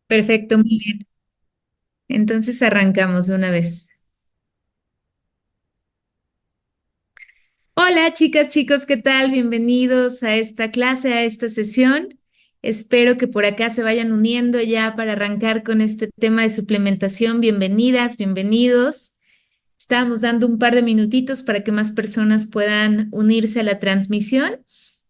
Perfecto, muy bien. Entonces arrancamos de una vez. Hola, chicas, chicos, ¿qué tal? Bienvenidos a esta clase, a esta sesión. Espero que por acá se vayan uniendo ya para arrancar con este tema de suplementación. Bienvenidas, bienvenidos. Estábamos dando un par de minutitos para que más personas puedan unirse a la transmisión,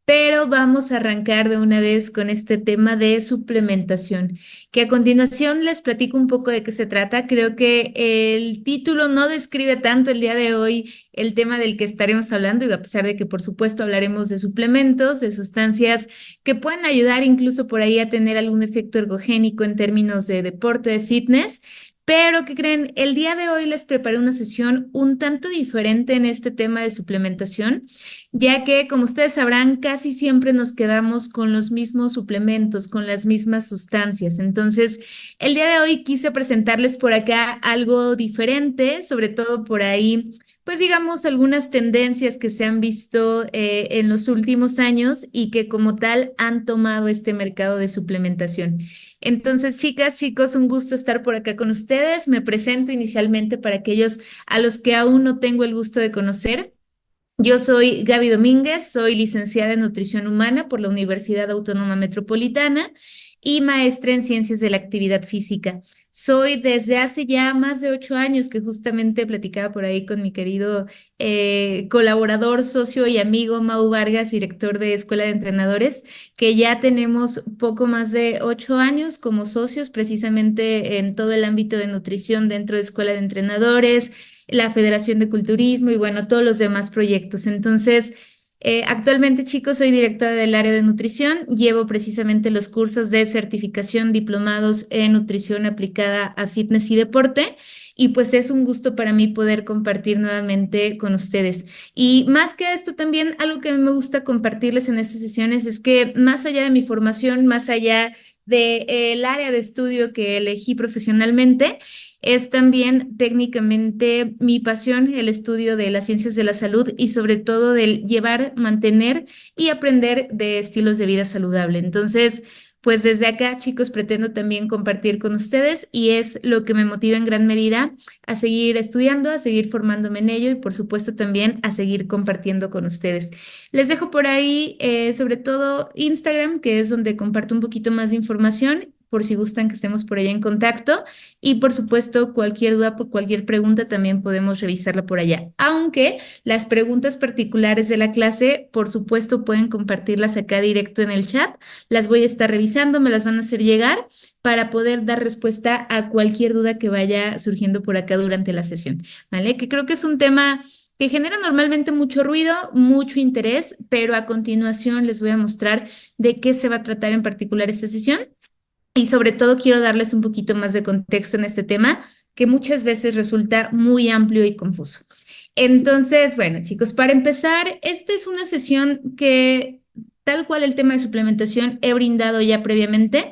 pero vamos a arrancar de una vez con este tema de suplementación, que a continuación les platico un poco de qué se trata. Creo que el título no describe tanto el día de hoy el tema del que estaremos hablando, y a pesar de que por supuesto hablaremos de suplementos, de sustancias que pueden ayudar incluso por ahí a tener algún efecto ergogénico en términos de deporte, de fitness. Pero, ¿qué creen? El día de hoy les preparé una sesión un tanto diferente en este tema de suplementación, ya que, como ustedes sabrán, casi siempre nos quedamos con los mismos suplementos, con las mismas sustancias. Entonces, el día de hoy quise presentarles por acá algo diferente, sobre todo por ahí, pues digamos, algunas tendencias que se han visto en los últimos años y que como tal han tomado este mercado de suplementación. Entonces, chicas, chicos, un gusto estar por acá con ustedes. Me presento inicialmente para aquellos a los que aún no tengo el gusto de conocer. Yo soy Gaby Domínguez, soy licenciada en nutrición humana por la Universidad Autónoma Metropolitana y maestra en ciencias de la actividad física. Soy desde hace ya más de 8 años que justamente platicaba por ahí con mi querido colaborador, socio y amigo Mau Vargas, director de Escuela de Entrenadores, que ya tenemos poco más de 8 años como socios precisamente en todo el ámbito de nutrición dentro de Escuela de Entrenadores, la Federación de Culturismo y bueno, todos los demás proyectos. Entonces, actualmente, chicos, soy directora del área de nutrición. Llevo precisamente los cursos de certificación diplomados en nutrición aplicada a fitness y deporte. Y pues es un gusto para mí poder compartir nuevamente con ustedes. Y más que esto, también algo que a mí me gusta compartirles en estas sesiones es que más allá de mi formación, más allá del área de estudio que elegí profesionalmente, es también técnicamente mi pasión el estudio de las ciencias de la salud y sobre todo del llevar, mantener y aprender de estilos de vida saludable. Entonces, pues desde acá, chicos, pretendo también compartir con ustedes y es lo que me motiva en gran medida a seguir estudiando, a seguir formándome en ello y por supuesto también a seguir compartiendo con ustedes. Les dejo por ahí, sobre todo Instagram, que es donde comparto un poquito más de información, por si gustan que estemos por allá en contacto. Y por supuesto, cualquier duda, por cualquier pregunta, también podemos revisarla por allá. Aunque las preguntas particulares de la clase, por supuesto, pueden compartirlas acá directo en el chat. Las voy a estar revisando, me las van a hacer llegar para poder dar respuesta a cualquier duda que vaya surgiendo por acá durante la sesión, ¿vale? Que creo que es un tema que genera normalmente mucho ruido, mucho interés, pero a continuación les voy a mostrar de qué se va a tratar en particular esta sesión y sobre todo quiero darles un poquito más de contexto en este tema que muchas veces resulta muy amplio y confuso. Entonces, bueno, chicos, para empezar, esta es una sesión que, tal cual el tema de suplementación, he brindado ya previamente,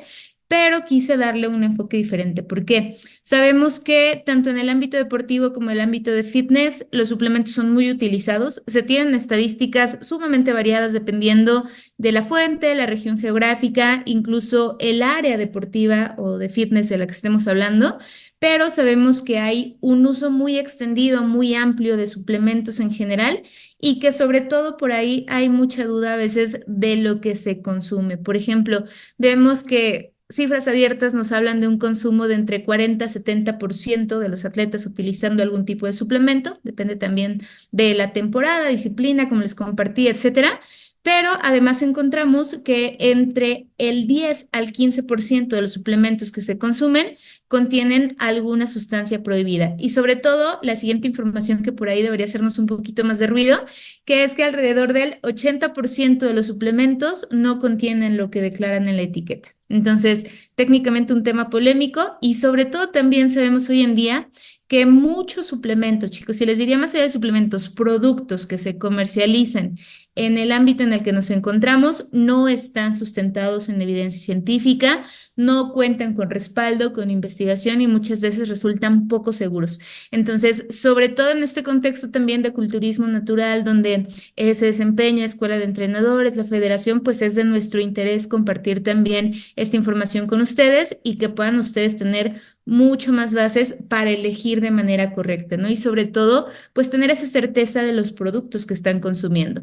pero quise darle un enfoque diferente. ¿Por qué? Sabemos que tanto en el ámbito deportivo como en el ámbito de fitness, los suplementos son muy utilizados. Se tienen estadísticas sumamente variadas dependiendo de la fuente, la región geográfica, incluso el área deportiva o de fitness de la que estemos hablando, pero sabemos que hay un uso muy extendido, muy amplio de suplementos en general y que sobre todo por ahí hay mucha duda a veces de lo que se consume. Por ejemplo, vemos que cifras abiertas nos hablan de un consumo de entre 40 a 70% de los atletas utilizando algún tipo de suplemento, depende también de la temporada, disciplina, como les compartí, etcétera. Pero además encontramos que entre el 10 al 15% de los suplementos que se consumen contienen alguna sustancia prohibida. Y sobre todo, la siguiente información que por ahí debería hacernos un poquito más de ruido, que es que alrededor del 80% de los suplementos no contienen lo que declaran en la etiqueta. Entonces, técnicamente un tema polémico y sobre todo también sabemos hoy en día que muchos suplementos, chicos, y les diría más allá de suplementos, productos que se comercializan en el ámbito en el que nos encontramos, no están sustentados en evidencia científica, no cuentan con respaldo, con investigación y muchas veces resultan poco seguros. Entonces, sobre todo en este contexto también de culturismo natural, donde se desempeña Escuela de Entrenadores, la Federación, pues es de nuestro interés compartir también esta información con ustedes y que puedan ustedes tener mucho más bases para elegir de manera correcta, ¿no? Y sobre todo, pues tener esa certeza de los productos que están consumiendo.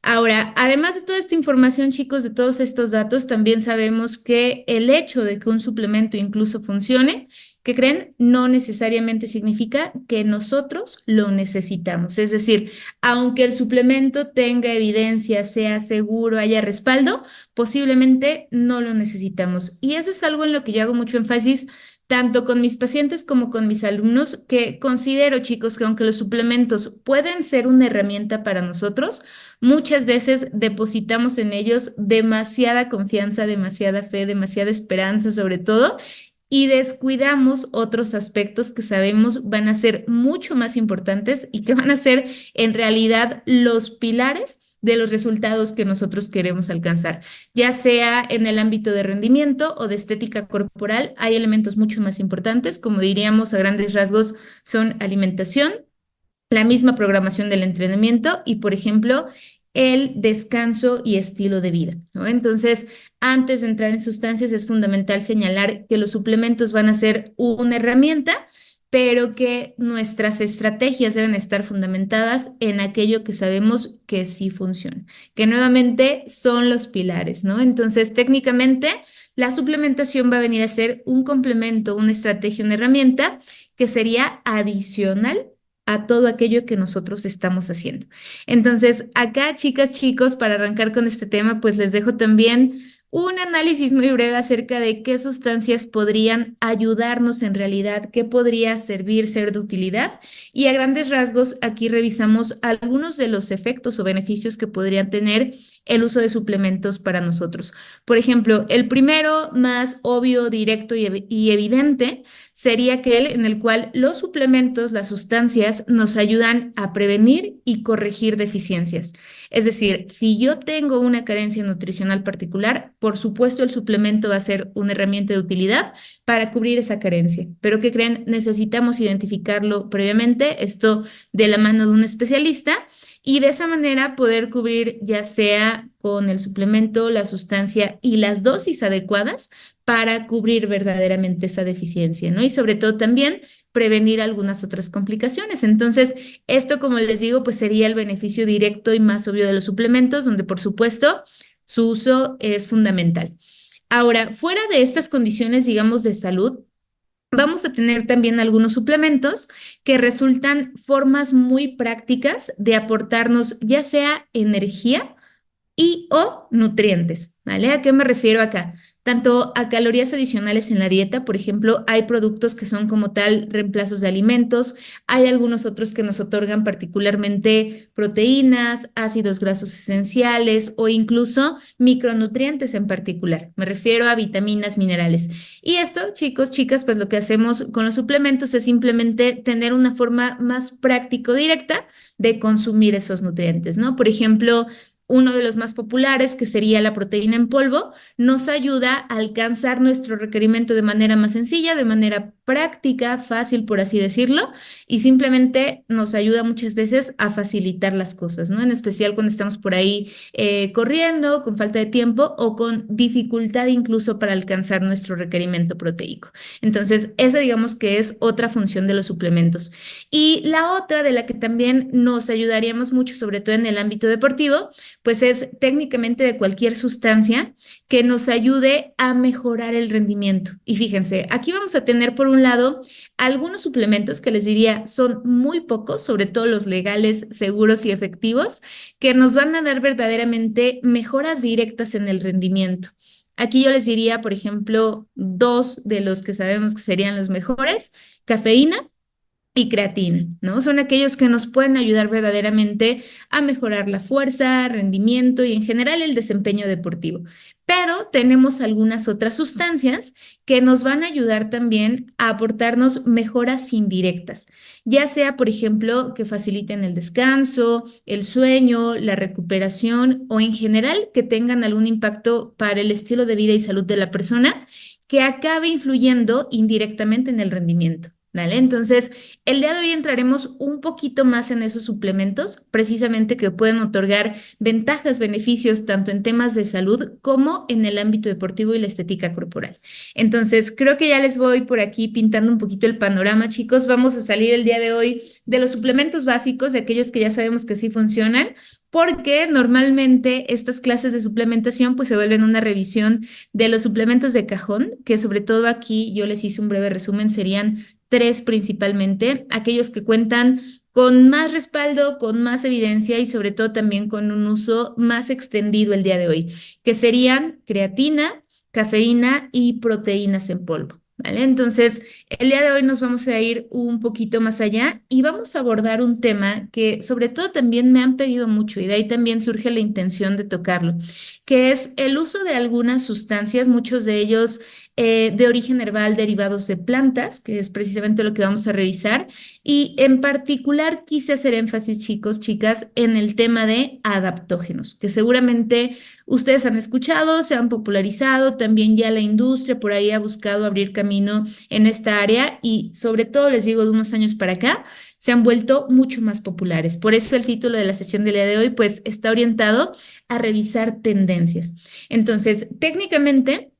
Ahora, además de toda esta información, chicos, de todos estos datos, también sabemos que el hecho de que un suplemento incluso funcione, ¿qué creen? No necesariamente significa que nosotros lo necesitamos. Es decir, aunque el suplemento tenga evidencia, sea seguro, haya respaldo, posiblemente no lo necesitamos. Y eso es algo en lo que yo hago mucho énfasis tanto con mis pacientes como con mis alumnos, que considero, chicos, que aunque los suplementos pueden ser una herramienta para nosotros, muchas veces depositamos en ellos demasiada confianza, demasiada fe, demasiada esperanza sobre todo, y descuidamos otros aspectos que sabemos van a ser mucho más importantes y que van a ser en realidad los pilares de los resultados que nosotros queremos alcanzar, ya sea en el ámbito de rendimiento o de estética corporal. Hay elementos mucho más importantes, como diríamos a grandes rasgos, son alimentación, la misma programación del entrenamiento y, por ejemplo, el descanso y estilo de vida, ¿no? Entonces, antes de entrar en sustancias, es fundamental señalar que los suplementos van a ser una herramienta, pero que nuestras estrategias deben estar fundamentadas en aquello que sabemos que sí funciona, que nuevamente son los pilares, ¿no? Entonces, técnicamente, la suplementación va a venir a ser un complemento, una estrategia, una herramienta que sería adicional a todo aquello que nosotros estamos haciendo. Entonces, acá, chicas, chicos, para arrancar con este tema, pues les dejo también un análisis muy breve acerca de qué sustancias podrían ayudarnos en realidad, qué podría servir, ser de utilidad. Y a grandes rasgos, aquí revisamos algunos de los efectos o beneficios que podrían tener el uso de suplementos para nosotros. Por ejemplo, el primero, más obvio, directo y evidente, sería aquel en el cual los suplementos, las sustancias, nos ayudan a prevenir y corregir deficiencias. Es decir, si yo tengo una carencia nutricional particular, por supuesto el suplemento va a ser una herramienta de utilidad para cubrir esa carencia. Pero ¿qué creen? Necesitamos identificarlo previamente, esto de la mano de un especialista, y de esa manera poder cubrir ya sea con el suplemento, la sustancia y las dosis adecuadas para cubrir verdaderamente esa deficiencia, ¿no? Y sobre todo también prevenir algunas otras complicaciones. Entonces, esto, como les digo, pues sería el beneficio directo y más obvio de los suplementos, donde por supuesto su uso es fundamental. Ahora, fuera de estas condiciones, digamos, de salud, vamos a tener también algunos suplementos que resultan formas muy prácticas de aportarnos ya sea energía, y o nutrientes, ¿vale? ¿A qué me refiero acá? Tanto a calorías adicionales en la dieta, por ejemplo, hay productos que son como tal reemplazos de alimentos, hay algunos otros que nos otorgan particularmente proteínas, ácidos grasos esenciales o incluso micronutrientes en particular. Me refiero a vitaminas, minerales. Y esto, chicos, chicas, pues lo que hacemos con los suplementos es simplemente tener una forma más práctico directa de consumir esos nutrientes, ¿no? Por ejemplo, uno de los más populares, que sería la proteína en polvo, nos ayuda a alcanzar nuestro requerimiento de manera más sencilla, de manera práctica, fácil, por así decirlo, y simplemente nos ayuda muchas veces a facilitar las cosas, ¿no? En especial cuando estamos por ahí corriendo, con falta de tiempo o con dificultad incluso para alcanzar nuestro requerimiento proteico. Entonces, esa digamos que es otra función de los suplementos. Y la otra de la que también nos ayudaríamos mucho, sobre todo en el ámbito deportivo, pues es técnicamente de cualquier sustancia que nos ayude a mejorar el rendimiento. Y fíjense, aquí vamos a tener por un lado algunos suplementos que les diría son muy pocos, sobre todo los legales, seguros y efectivos, que nos van a dar verdaderamente mejoras directas en el rendimiento. Aquí yo les diría, por ejemplo, dos de los que sabemos que serían los mejores: cafeína y creatina, ¿no? Son aquellos que nos pueden ayudar verdaderamente a mejorar la fuerza, rendimiento y en general el desempeño deportivo. pero tenemos algunas otras sustancias que nos van a ayudar también a aportarnos mejoras indirectas, ya sea, por ejemplo, que faciliten el descanso, el sueño, la recuperación o en general que tengan algún impacto para el estilo de vida y salud de la persona que acabe influyendo indirectamente en el rendimiento. ¿Vale? Entonces, el día de hoy entraremos un poquito más en esos suplementos, precisamente que pueden otorgar ventajas, beneficios, tanto en temas de salud como en el ámbito deportivo y la estética corporal. Entonces, creo que ya les voy por aquí pintando un poquito el panorama, chicos. Vamos a salir el día de hoy de los suplementos básicos, de aquellos que ya sabemos que sí funcionan, porque normalmente estas clases de suplementación pues se vuelven una revisión de los suplementos de cajón, que sobre todo aquí yo les hice un breve resumen, serían tres principalmente, aquellos que cuentan con más respaldo, con más evidencia y sobre todo también con un uso más extendido el día de hoy, que serían creatina, cafeína y proteínas en polvo. ¿Vale? Entonces, el día de hoy nos vamos a ir un poquito más allá y vamos a abordar un tema que sobre todo también me han pedido mucho y de ahí también surge la intención de tocarlo, que es el uso de algunas sustancias, muchos de ellos de origen herbal derivados de plantas, que es precisamente lo que vamos a revisar. Y en particular quise hacer énfasis, chicos, chicas, en el tema de adaptógenos, que seguramente ustedes han escuchado, se han popularizado, también ya la industria por ahí ha buscado abrir camino en esta área y sobre todo, les digo, de unos años para acá, se han vuelto mucho más populares. Por eso el título de la sesión del día de hoy, pues, está orientado a revisar tendencias. Entonces, técnicamente,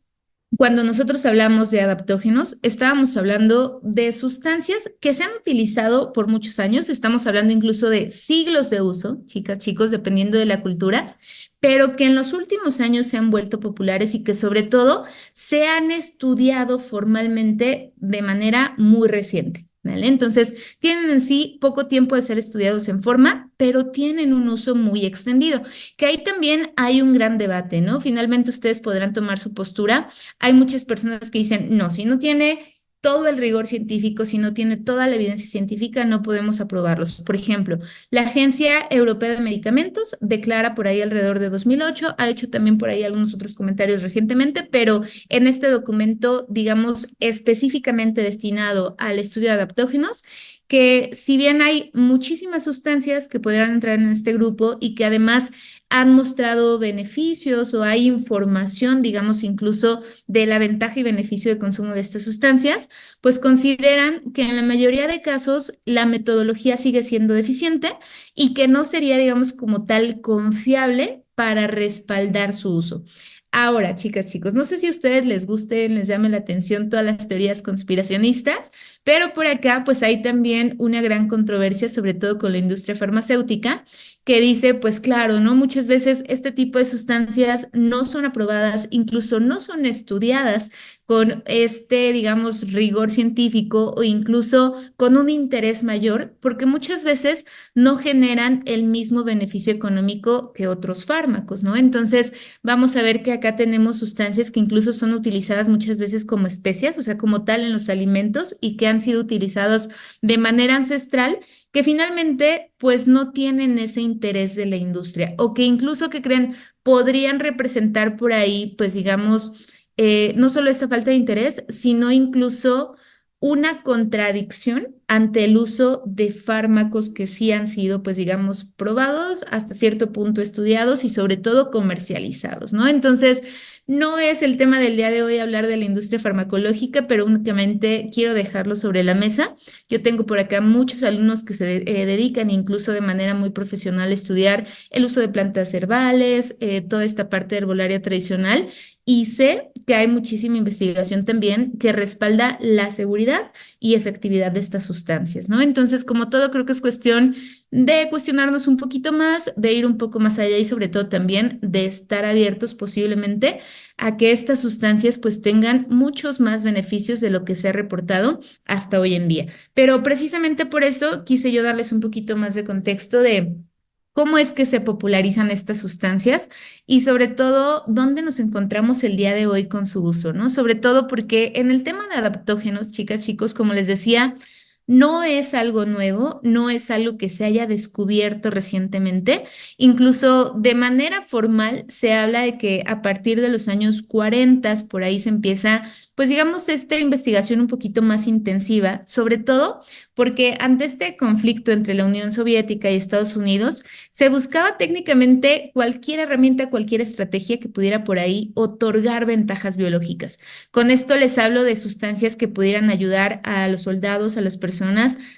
cuando nosotros hablamos de adaptógenos, estábamos hablando de sustancias que se han utilizado por muchos años, estamos hablando incluso de siglos de uso, chicas, chicos, dependiendo de la cultura, pero que en los últimos años se han vuelto populares y que sobre todo se han estudiado formalmente de manera muy reciente. ¿Vale? Entonces, tienen en sí poco tiempo de ser estudiados en forma, pero tienen un uso muy extendido, que ahí también hay un gran debate, ¿no? Finalmente ustedes podrán tomar su postura. Hay muchas personas que dicen, no, si no tiene todo el rigor científico, si no tiene toda la evidencia científica, no podemos aprobarlos. Por ejemplo, la Agencia Europea de Medicamentos declara por ahí alrededor de 2008, ha hecho también por ahí algunos otros comentarios recientemente, pero en este documento, digamos, específicamente destinado al estudio de adaptógenos, que si bien hay muchísimas sustancias que podrán entrar en este grupo y que además han mostrado beneficios o hay información, digamos, incluso de la ventaja y beneficio de consumo de estas sustancias, pues consideran que en la mayoría de casos la metodología sigue siendo deficiente y que no sería, digamos, como tal confiable para respaldar su uso. Ahora, chicas, chicos, no sé si a ustedes les gusten, les llame la atención todas las teorías conspiracionistas, pero por acá pues hay también una gran controversia, sobre todo con la industria farmacéutica, que dice, pues claro, ¿no? Muchas veces este tipo de sustancias no son aprobadas, incluso no son estudiadas con este, digamos, rigor científico o incluso con un interés mayor, porque muchas veces no generan el mismo beneficio económico que otros fármacos, ¿no? Entonces, vamos a ver que acá tenemos sustancias que incluso son utilizadas muchas veces como especias, o sea, como tal en los alimentos y que han sido utilizados de manera ancestral que finalmente pues no tienen ese interés de la industria o que incluso que creen podrían representar por ahí pues digamos no solo esa falta de interés, sino incluso una contradicción ante el uso de fármacos que sí han sido, pues digamos, probados, hasta cierto punto estudiados y sobre todo comercializados, ¿no? Entonces, no es el tema del día de hoy hablar de la industria farmacológica, pero únicamente quiero dejarlo sobre la mesa. Yo tengo por acá muchos alumnos que se dedican incluso de manera muy profesional a estudiar el uso de plantas herbales, toda esta parte herbolaria tradicional. Y sé que hay muchísima investigación también que respalda la seguridad y efectividad de estas sustancias, ¿no? Entonces, como todo, creo que es cuestión de cuestionarnos un poquito más, de ir un poco más allá y sobre todo también de estar abiertos posiblemente a que estas sustancias pues tengan muchos más beneficios de lo que se ha reportado hasta hoy en día. Pero precisamente por eso quise yo darles un poquito más de contexto de cómo es que se popularizan estas sustancias y sobre todo dónde nos encontramos el día de hoy con su uso, ¿no? Sobre todo porque en el tema de adaptógenos, chicas, chicos, como les decía, No es algo nuevo, no es algo que se haya descubierto recientemente. Incluso de manera formal se habla de que a partir de los años 40, por ahí se empieza, pues digamos, esta investigación un poquito más intensiva, sobre todo porque ante este conflicto entre la Unión Soviética y Estados Unidos, se buscaba técnicamente cualquier herramienta, cualquier estrategia que pudiera por ahí otorgar ventajas biológicas. Con esto les hablo de sustancias que pudieran ayudar a los soldados, a las personas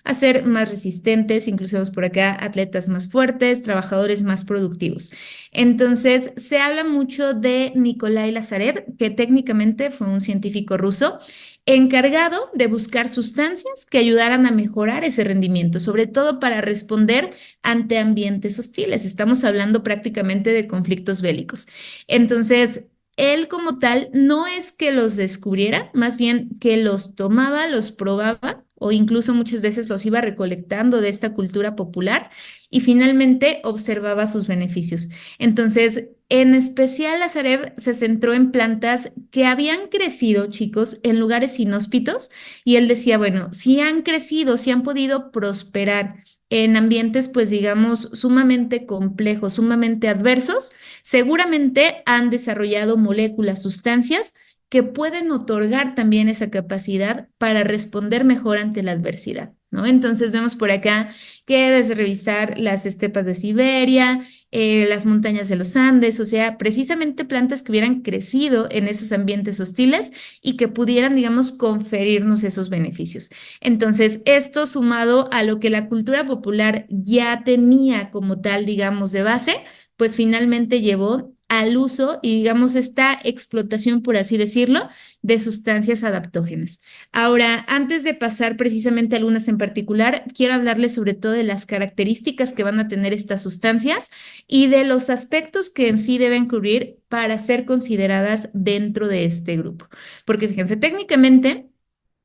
a ser más resistentes, incluso vemos por acá atletas más fuertes, trabajadores más productivos. Entonces, se habla mucho de Nikolai Lazarev, que técnicamente fue un científico ruso encargado de buscar sustancias que ayudaran a mejorar ese rendimiento, sobre todo para responder ante ambientes hostiles. Estamos hablando prácticamente de conflictos bélicos. Entonces, él como tal no es que los descubriera, más bien que los tomaba, los probaba o incluso muchas veces los iba recolectando de esta cultura popular y finalmente observaba sus beneficios. Entonces, en especial, Lazarev se centró en plantas que habían crecido, chicos, en lugares inhóspitos y él decía, bueno, si han crecido, si han podido prosperar en ambientes, pues digamos, sumamente complejos, sumamente adversos, seguramente han desarrollado moléculas, sustancias que pueden otorgar también esa capacidad para responder mejor ante la adversidad, ¿no? Entonces vemos por acá que desde revisar las estepas de Siberia, las montañas de los Andes, o sea, precisamente plantas que hubieran crecido en esos ambientes hostiles y que pudieran, digamos, conferirnos esos beneficios. Entonces, esto sumado a lo que la cultura popular ya tenía como tal, digamos, de base, pues finalmente llevó al uso y, digamos, esta explotación, por así decirlo, de sustancias adaptógenas. Ahora, antes de pasar precisamente a algunas en particular, quiero hablarles sobre todo de las características que van a tener estas sustancias y de los aspectos que en sí deben cubrir para ser consideradas dentro de este grupo. Porque fíjense, técnicamente,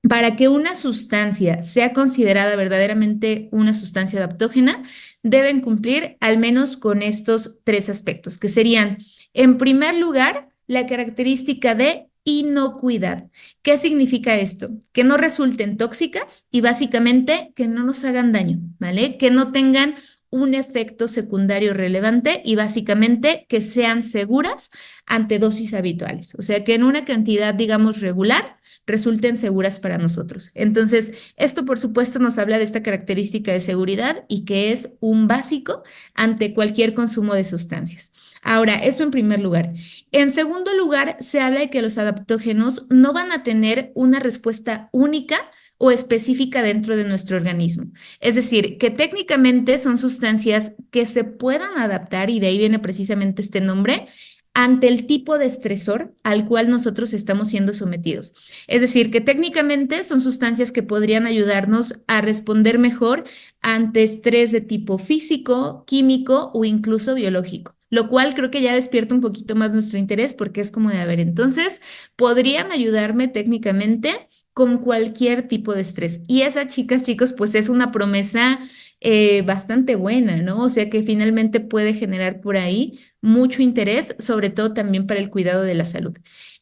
para que una sustancia sea considerada verdaderamente una sustancia adaptógena, deben cumplir al menos con estos tres aspectos, que serían, en primer lugar, la característica de inocuidad. ¿Qué significa esto? Que no resulten tóxicas y básicamente que no nos hagan daño, ¿vale? Que no tengan un efecto secundario relevante y básicamente que sean seguras ante dosis habituales. O sea, que en una cantidad, digamos, regular, resulten seguras para nosotros. Entonces, esto por supuesto nos habla de esta característica de seguridad y que es un básico ante cualquier consumo de sustancias. Ahora, eso en primer lugar. En segundo lugar, se habla de que los adaptógenos no van a tener una respuesta única o específica dentro de nuestro organismo. Es decir, que técnicamente son sustancias que se puedan adaptar, y de ahí viene precisamente este nombre, ante el tipo de estresor al cual nosotros estamos siendo sometidos. Es decir, que técnicamente son sustancias que podrían ayudarnos a responder mejor ante estrés de tipo físico, químico o incluso biológico. Lo cual creo que ya despierta un poquito más nuestro interés porque es como de, a ver, entonces podrían ayudarme técnicamente con cualquier tipo de estrés. Y esa, chicas, chicos, pues es una promesa bastante buena, ¿no? O sea que finalmente puede generar por ahí mucho interés, sobre todo también para el cuidado de la salud.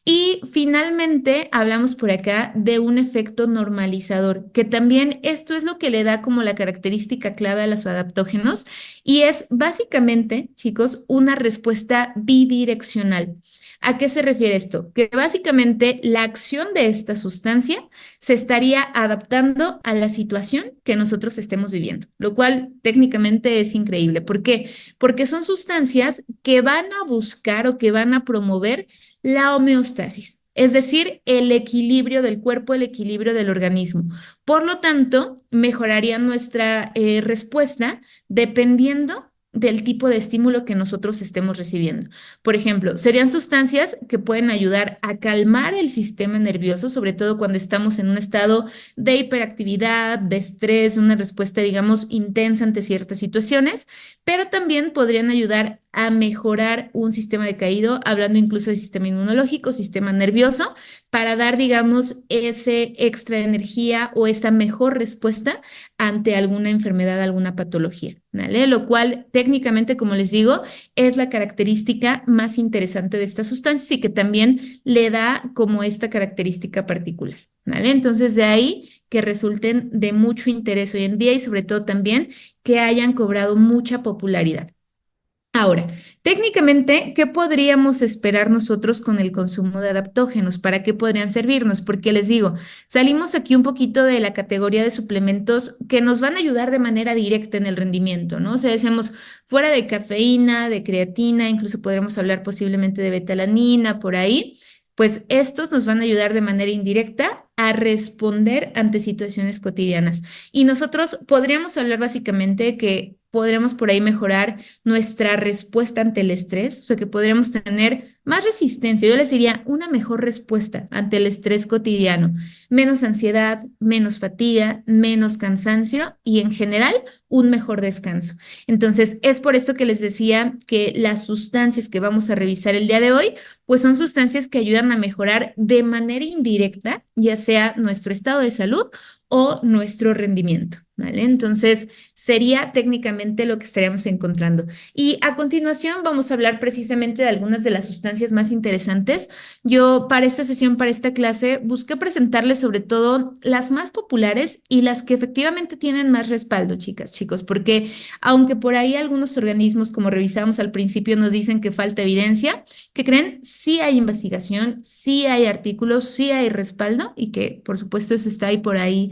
Y finalmente hablamos por acá de un efecto normalizador, que también esto es lo que le da como la característica clave a los adaptógenos y es básicamente, chicos, una respuesta bidireccional. ¿A qué se refiere esto? Que básicamente la acción de esta sustancia se estaría adaptando a la situación que nosotros estemos viviendo, lo cual técnicamente es increíble. ¿Por qué? Porque son sustancias que van a buscar o que van a promover la homeostasis, es decir, el equilibrio del cuerpo, el equilibrio del organismo. Por lo tanto, mejoraría nuestra respuesta dependiendo del tipo de estímulo que nosotros estemos recibiendo. Por ejemplo, serían sustancias que pueden ayudar a calmar el sistema nervioso, sobre todo cuando estamos en un estado de hiperactividad, de estrés, una respuesta, digamos, intensa ante ciertas situaciones, pero también podrían ayudar a mejorar un sistema decaído, hablando incluso de sistema inmunológico, sistema nervioso, para dar, digamos, ese extra energía o esa mejor respuesta ante alguna enfermedad, alguna patología, ¿vale? Lo cual técnicamente, como les digo, es la característica más interesante de estas sustancias y que también le da como esta característica particular, ¿vale? Entonces, de ahí que resulten de mucho interés hoy en día y sobre todo también que hayan cobrado mucha popularidad. Ahora, técnicamente, ¿qué podríamos esperar nosotros con el consumo de adaptógenos? ¿Para qué podrían servirnos? Porque les digo, salimos aquí un poquito de la categoría de suplementos que nos van a ayudar de manera directa en el rendimiento, ¿no? O sea, decíamos, fuera de cafeína, de creatina, incluso podríamos hablar posiblemente de betalanina, por ahí, pues estos nos van a ayudar de manera indirecta a responder ante situaciones cotidianas. Y nosotros podríamos hablar básicamente que podremos por ahí mejorar nuestra respuesta ante el estrés, o sea que podríamos tener más resistencia, yo les diría una mejor respuesta ante el estrés cotidiano, menos ansiedad, menos fatiga, menos cansancio y en general un mejor descanso. Entonces, es por esto que les decía que las sustancias que vamos a revisar el día de hoy, pues son sustancias que ayudan a mejorar de manera indirecta, ya sea nuestro estado de salud o nuestro rendimiento, ¿vale? Entonces, sería técnicamente lo que estaríamos encontrando. Y a continuación vamos a hablar precisamente de algunas de las sustancias más interesantes. Yo para esta sesión, para esta clase, busqué presentarles sobre todo las más populares y las que efectivamente tienen más respaldo, chicas, chicos, porque aunque por ahí algunos organismos, como revisamos al principio, nos dicen que falta evidencia, ¿qué creen? Sí hay investigación, sí hay artículos, sí hay respaldo y que por supuesto eso está ahí por ahí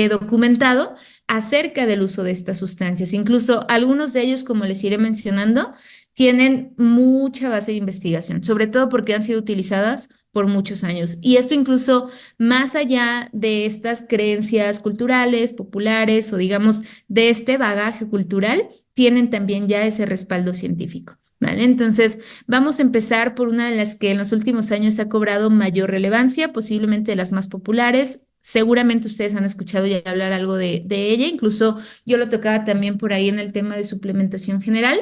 documentado acerca del uso de estas sustancias. Incluso algunos de ellos, como les iré mencionando, tienen mucha base de investigación, sobre todo porque han sido utilizadas por muchos años. Y esto incluso más allá de estas creencias culturales, populares o digamos de este bagaje cultural, tienen también ya ese respaldo científico. ¿Vale? Entonces, vamos a empezar por una de las que en los últimos años ha cobrado mayor relevancia, posiblemente de las más populares. Seguramente ustedes han escuchado ya hablar algo de ella, incluso yo lo tocaba también por ahí en el tema de suplementación general,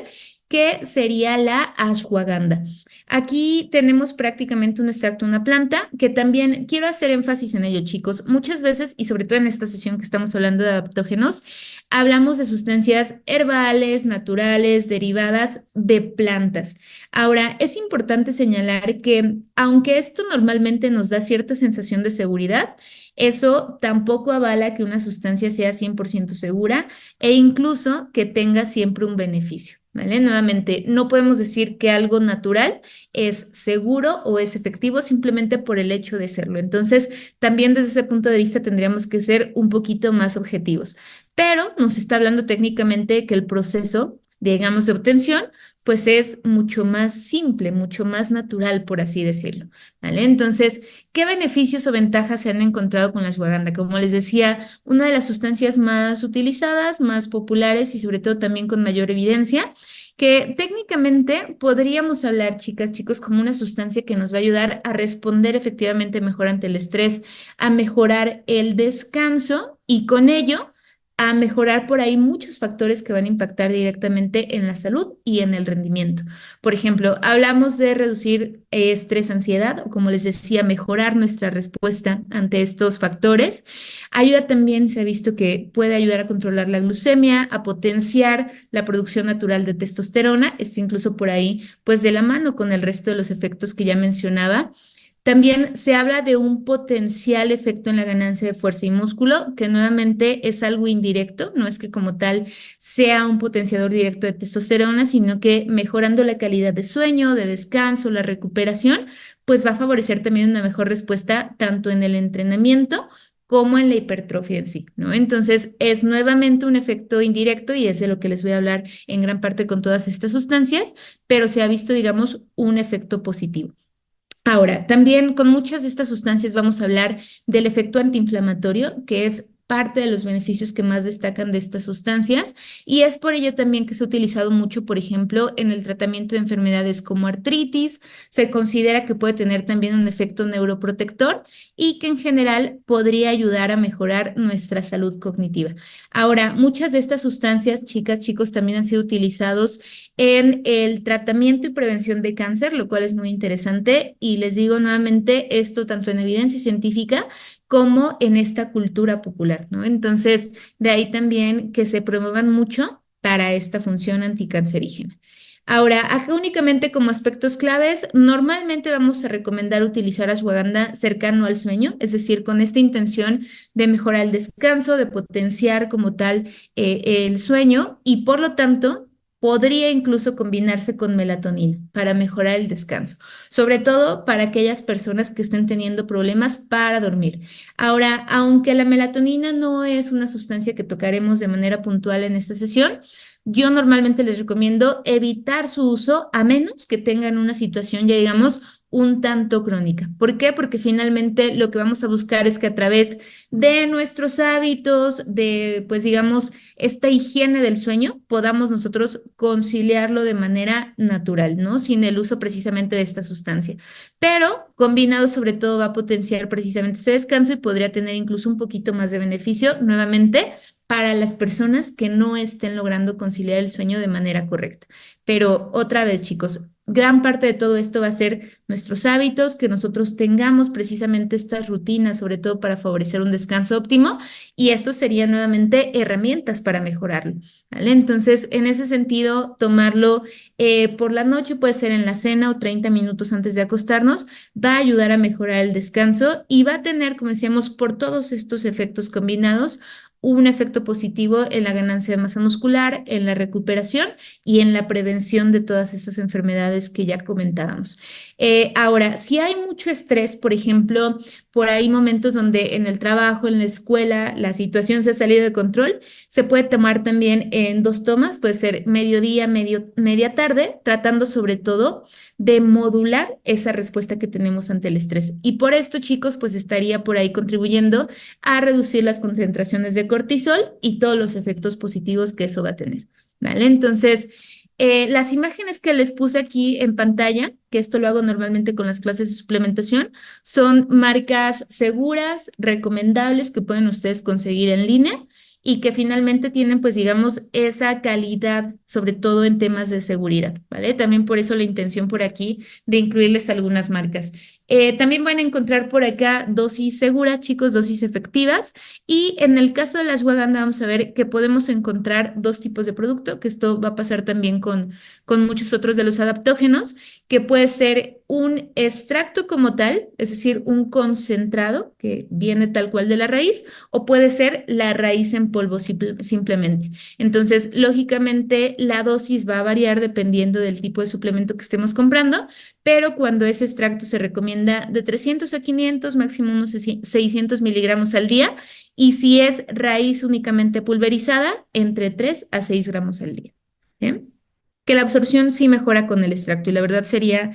que sería la ashwagandha. Aquí tenemos prácticamente un extracto de una planta que también quiero hacer énfasis en ello, chicos. Muchas veces, y sobre todo en esta sesión que estamos hablando de adaptógenos, hablamos de sustancias herbales, naturales, derivadas de plantas. Ahora, es importante señalar que aunque esto normalmente nos da cierta sensación de seguridad, eso tampoco avala que una sustancia sea 100% segura e incluso que tenga siempre un beneficio. ¿Vale? Nuevamente, no podemos decir que algo natural es seguro o es efectivo simplemente por el hecho de serlo. Entonces, también desde ese punto de vista tendríamos que ser un poquito más objetivos. Pero nos está hablando técnicamente que el proceso, digamos, de obtención, pues es mucho más simple, mucho más natural, por así decirlo. ¿Vale? Entonces, ¿qué beneficios o ventajas se han encontrado con la ashwagandha? Como les decía, una de las sustancias más utilizadas, más populares y sobre todo también con mayor evidencia, que técnicamente podríamos hablar, chicas, chicos, como una sustancia que nos va a ayudar a responder efectivamente mejor ante el estrés, a mejorar el descanso y con ello a mejorar por ahí muchos factores que van a impactar directamente en la salud y en el rendimiento. Por ejemplo, hablamos de reducir estrés, ansiedad, o como les decía, mejorar nuestra respuesta ante estos factores. Ayuda también, se ha visto que puede ayudar a controlar la glucemia, a potenciar la producción natural de testosterona, esto incluso por ahí, pues de la mano con el resto de los efectos que ya mencionaba. También se habla de un potencial efecto en la ganancia de fuerza y músculo, que nuevamente es algo indirecto, no es que como tal sea un potenciador directo de testosterona, sino que mejorando la calidad de sueño, de descanso, la recuperación, pues va a favorecer también una mejor respuesta tanto en el entrenamiento como en la hipertrofia en sí, ¿no? Entonces es nuevamente un efecto indirecto y es de lo que les voy a hablar en gran parte con todas estas sustancias, pero se ha visto, digamos, un efecto positivo. Ahora, también con muchas de estas sustancias vamos a hablar del efecto antiinflamatorio, que es parte de los beneficios que más destacan de estas sustancias y es por ello también que se ha utilizado mucho, por ejemplo, en el tratamiento de enfermedades como artritis. Se considera que puede tener también un efecto neuroprotector y que en general podría ayudar a mejorar nuestra salud cognitiva. Ahora, muchas de estas sustancias, chicas, chicos, también han sido utilizados en el tratamiento y prevención de cáncer, lo cual es muy interesante. Y les digo nuevamente, esto tanto en evidencia científica como en esta cultura popular, ¿no? Entonces, de ahí también que se promuevan mucho para esta función anticancerígena. Ahora, acá únicamente como aspectos claves, normalmente vamos a recomendar utilizar ashwagandha cercano al sueño, es decir, con esta intención de mejorar el descanso, de potenciar como tal el sueño y por lo tanto podría incluso combinarse con melatonina para mejorar el descanso, sobre todo para aquellas personas que estén teniendo problemas para dormir. Ahora, aunque la melatonina no es una sustancia que tocaremos de manera puntual en esta sesión, yo normalmente les recomiendo evitar su uso a menos que tengan una situación, ya digamos, un tanto crónica. ¿Por qué? Porque finalmente lo que vamos a buscar es que a través de nuestros hábitos, de, pues digamos, esta higiene del sueño, podamos nosotros conciliarlo de manera natural, ¿no? Sin el uso precisamente de esta sustancia. Pero combinado sobre todo va a potenciar precisamente ese descanso y podría tener incluso un poquito más de beneficio nuevamente para las personas que no estén logrando conciliar el sueño de manera correcta. Pero otra vez, chicos, gran parte de todo esto va a ser nuestros hábitos, que nosotros tengamos precisamente estas rutinas, sobre todo para favorecer un descanso óptimo, y esto serían nuevamente herramientas para mejorarlo, ¿vale? Entonces, en ese sentido, tomarlo por la noche, puede ser en la cena o 30 minutos antes de acostarnos, va a ayudar a mejorar el descanso y va a tener, como decíamos, por todos estos efectos combinados, un efecto positivo en la ganancia de masa muscular, en la recuperación y en la prevención de todas esas enfermedades que ya comentábamos. Ahora, si hay mucho estrés, por ejemplo, por ahí momentos donde en el trabajo, en la escuela, la situación se ha salido de control, se puede tomar también en dos tomas, puede ser mediodía, media tarde, tratando sobre todo de modular esa respuesta que tenemos ante el estrés. Y por esto, chicos, pues estaría por ahí contribuyendo a reducir las concentraciones de cortisol y todos los efectos positivos que eso va a tener, ¿vale? Entonces, las imágenes que les puse aquí en pantalla, que esto lo hago normalmente con las clases de suplementación, son marcas seguras, recomendables que pueden ustedes conseguir en línea y que finalmente tienen, pues digamos, esa calidad, sobre todo en temas de seguridad, ¿vale? También por eso la intención por aquí de incluirles algunas marcas. También van a encontrar por acá dosis seguras, chicos, dosis efectivas. Y en el caso de la ashwagandha, vamos a ver que podemos encontrar dos tipos de producto, que esto va a pasar también con muchos otros de los adaptógenos, que puede ser un extracto como tal, es decir, un concentrado que viene tal cual de la raíz, o puede ser la raíz en polvo simplemente. Entonces, lógicamente, la dosis va a variar dependiendo del tipo de suplemento que estemos comprando, pero cuando ese extracto se recomienda de 300 a 500, máximo unos 600 miligramos al día, y si es raíz únicamente pulverizada, entre 3 a 6 gramos al día. ¿Bien? Que la absorción sí mejora con el extracto y la verdad sería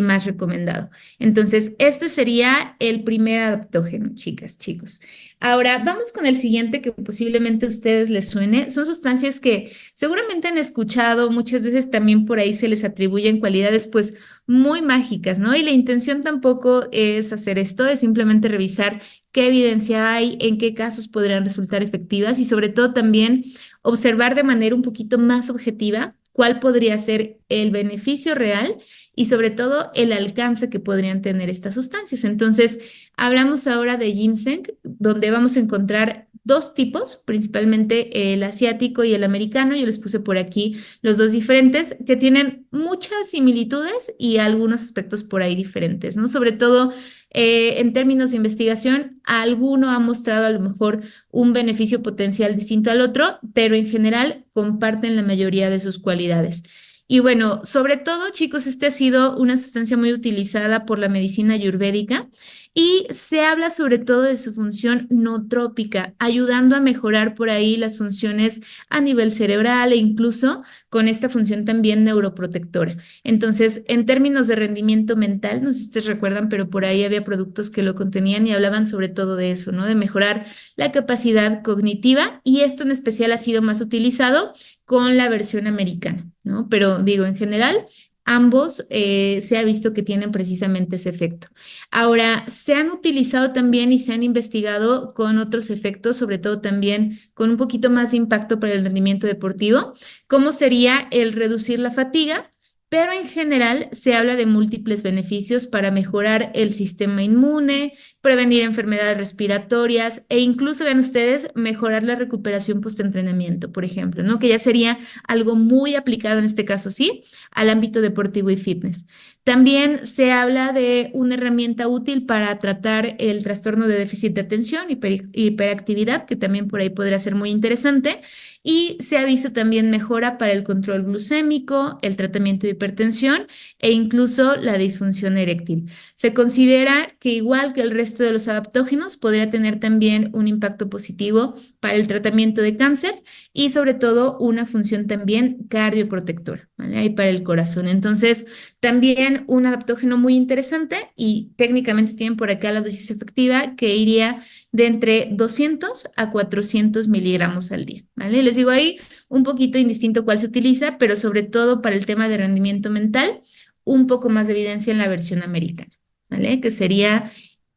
más recomendado. Entonces, este sería el primer adaptógeno, chicas, chicos. Ahora, vamos con el siguiente que posiblemente a ustedes les suene. Son sustancias que seguramente han escuchado, muchas veces también por ahí se les atribuyen cualidades pues muy mágicas, ¿no? Y la intención tampoco es hacer esto, es simplemente revisar qué evidencia hay, en qué casos podrían resultar efectivas y sobre todo también observar de manera un poquito más objetiva cuál podría ser el beneficio real y sobre todo el alcance que podrían tener estas sustancias. Entonces, hablamos ahora de ginseng, donde vamos a encontrar dos tipos, principalmente el asiático y el americano. Yo les puse por aquí los dos diferentes, que tienen muchas similitudes y algunos aspectos por ahí diferentes, ¿no? Sobre todo en términos de investigación, alguno ha mostrado a lo mejor un beneficio potencial distinto al otro, pero en general comparten la mayoría de sus cualidades. Y bueno, sobre todo, chicos, este ha sido una sustancia muy utilizada por la medicina ayurvédica Y se habla sobre todo de su función nootrópica, ayudando a mejorar por ahí las funciones a nivel cerebral e incluso con esta función también neuroprotectora. Entonces, en términos de rendimiento mental, no sé si ustedes recuerdan, pero por ahí había productos que lo contenían y hablaban sobre todo de eso, ¿no? De mejorar la capacidad cognitiva y esto en especial ha sido más utilizado con la versión americana, ¿no? Pero digo, en general, ambos se ha visto que tienen precisamente ese efecto. Ahora, se han utilizado también y se han investigado con otros efectos, sobre todo también con un poquito más de impacto para el rendimiento deportivo, como sería el reducir la fatiga, pero en general se habla de múltiples beneficios para mejorar el sistema inmune, prevenir enfermedades respiratorias e incluso, vean ustedes, mejorar la recuperación postentrenamiento, por ejemplo, ¿no? Que ya sería algo muy aplicado en este caso, sí, al ámbito deportivo y fitness. También se habla de una herramienta útil para tratar el trastorno de déficit de atención, hiperactividad, que también por ahí podría ser muy interesante. Y se ha visto también mejora para el control glucémico, el tratamiento de hipertensión e incluso la disfunción eréctil. Se considera que igual que el resto de los adaptógenos, podría tener también un impacto positivo para el tratamiento de cáncer y sobre todo una función también cardioprotectora, ¿vale? Ahí para el corazón. Entonces, también un adaptógeno muy interesante y técnicamente tienen por acá la dosis efectiva que iría de entre 200 a 400 miligramos al día, ¿vale? Les digo ahí un poquito indistinto cuál se utiliza, pero sobre todo para el tema de rendimiento mental, un poco más de evidencia en la versión americana, ¿vale? Que sería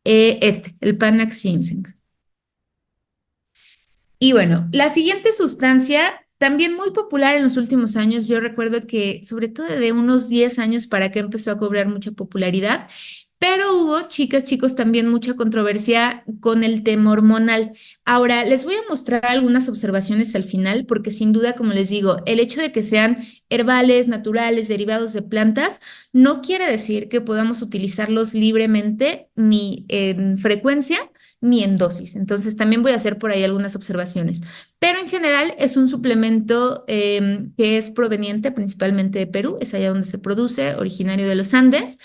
el Panax Ginseng. Y bueno, la siguiente sustancia, también muy popular en los últimos años, yo recuerdo que sobre todo de unos 10 años para acá empezó a cobrar mucha popularidad, pero hubo, chicas, chicos, también mucha controversia con el tema hormonal. Ahora, les voy a mostrar algunas observaciones al final, porque sin duda, como les digo, el hecho de que sean herbales, naturales, derivados de plantas, no quiere decir que podamos utilizarlos libremente ni en frecuencia ni en dosis. Entonces, también voy a hacer por ahí algunas observaciones. Pero en general es un suplemento que es proveniente principalmente de Perú, es allá donde se produce, originario de los Andes.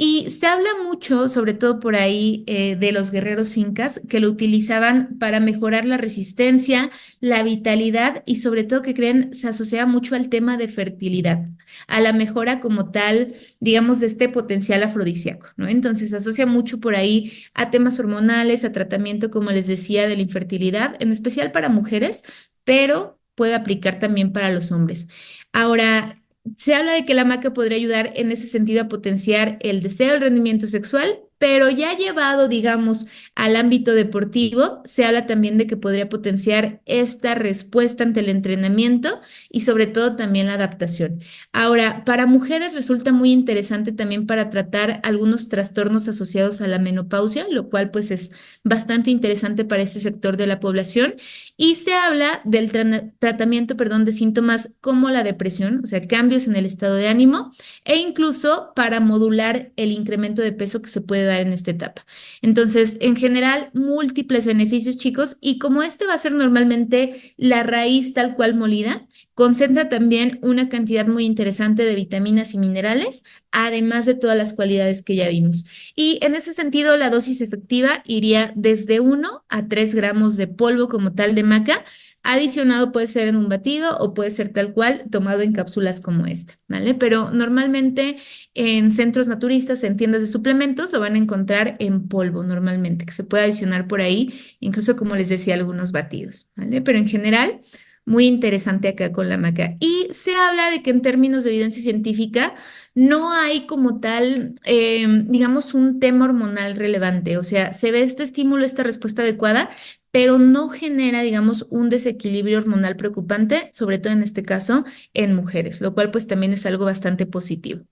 Y se habla mucho, sobre todo por ahí, de los guerreros incas que lo utilizaban para mejorar la resistencia, la vitalidad y sobre todo que creen se asocia mucho al tema de fertilidad, a la mejora como tal, digamos, de este potencial afrodisíaco, ¿no? Entonces se asocia mucho por ahí a temas hormonales, a tratamiento, como les decía, de la infertilidad, en especial para mujeres, pero puede aplicar también para los hombres. Ahora, se habla de que la maca podría ayudar en ese sentido a potenciar el deseo, el rendimiento sexual, pero ya llevado, digamos, al ámbito deportivo, se habla también de que podría potenciar esta respuesta ante el entrenamiento y sobre todo también la adaptación. Ahora, para mujeres resulta muy interesante también para tratar algunos trastornos asociados a la menopausia, lo cual pues es bastante interesante para este sector de la población. Y se habla del tratamiento, perdón, de síntomas como la depresión, o sea, cambios en el estado de ánimo e incluso para modular el incremento de peso que se puede dar en esta etapa. Entonces, en general, múltiples beneficios, chicos, y como este va a ser normalmente la raíz tal cual molida, concentra también una cantidad muy interesante de vitaminas y minerales, además de todas las cualidades que ya vimos. Y en ese sentido, la dosis efectiva iría desde 1 a 3 gramos de polvo como tal de maca. Adicionado puede ser en un batido o puede ser tal cual tomado en cápsulas como esta, ¿vale? Pero normalmente en centros naturistas, en tiendas de suplementos, lo van a encontrar en polvo normalmente, que se puede adicionar por ahí, incluso como les decía, algunos batidos, ¿vale? Pero en general, muy interesante acá con la maca. Y se habla de que en términos de evidencia científica, no hay como tal, digamos, un tema hormonal relevante. O sea, se ve este estímulo, esta respuesta adecuada, pero no genera, digamos, un desequilibrio hormonal preocupante, sobre todo en este caso en mujeres, lo cual pues también es algo bastante positivo.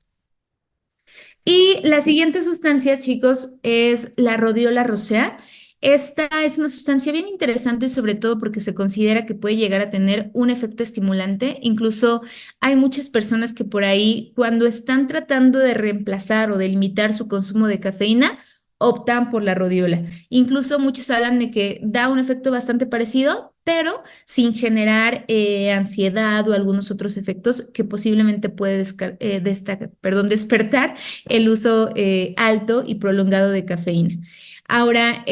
Y la siguiente sustancia, chicos, es la rodiola rosea. Esta es una sustancia bien interesante, sobre todo porque se considera que puede llegar a tener un efecto estimulante. Incluso hay muchas personas que por ahí, cuando están tratando de reemplazar o de limitar su consumo de cafeína, optan por la rodiola. Incluso muchos hablan de que da un efecto bastante parecido, pero sin generar ansiedad o algunos otros efectos que posiblemente puede despertar el uso alto y prolongado de cafeína. Ahora,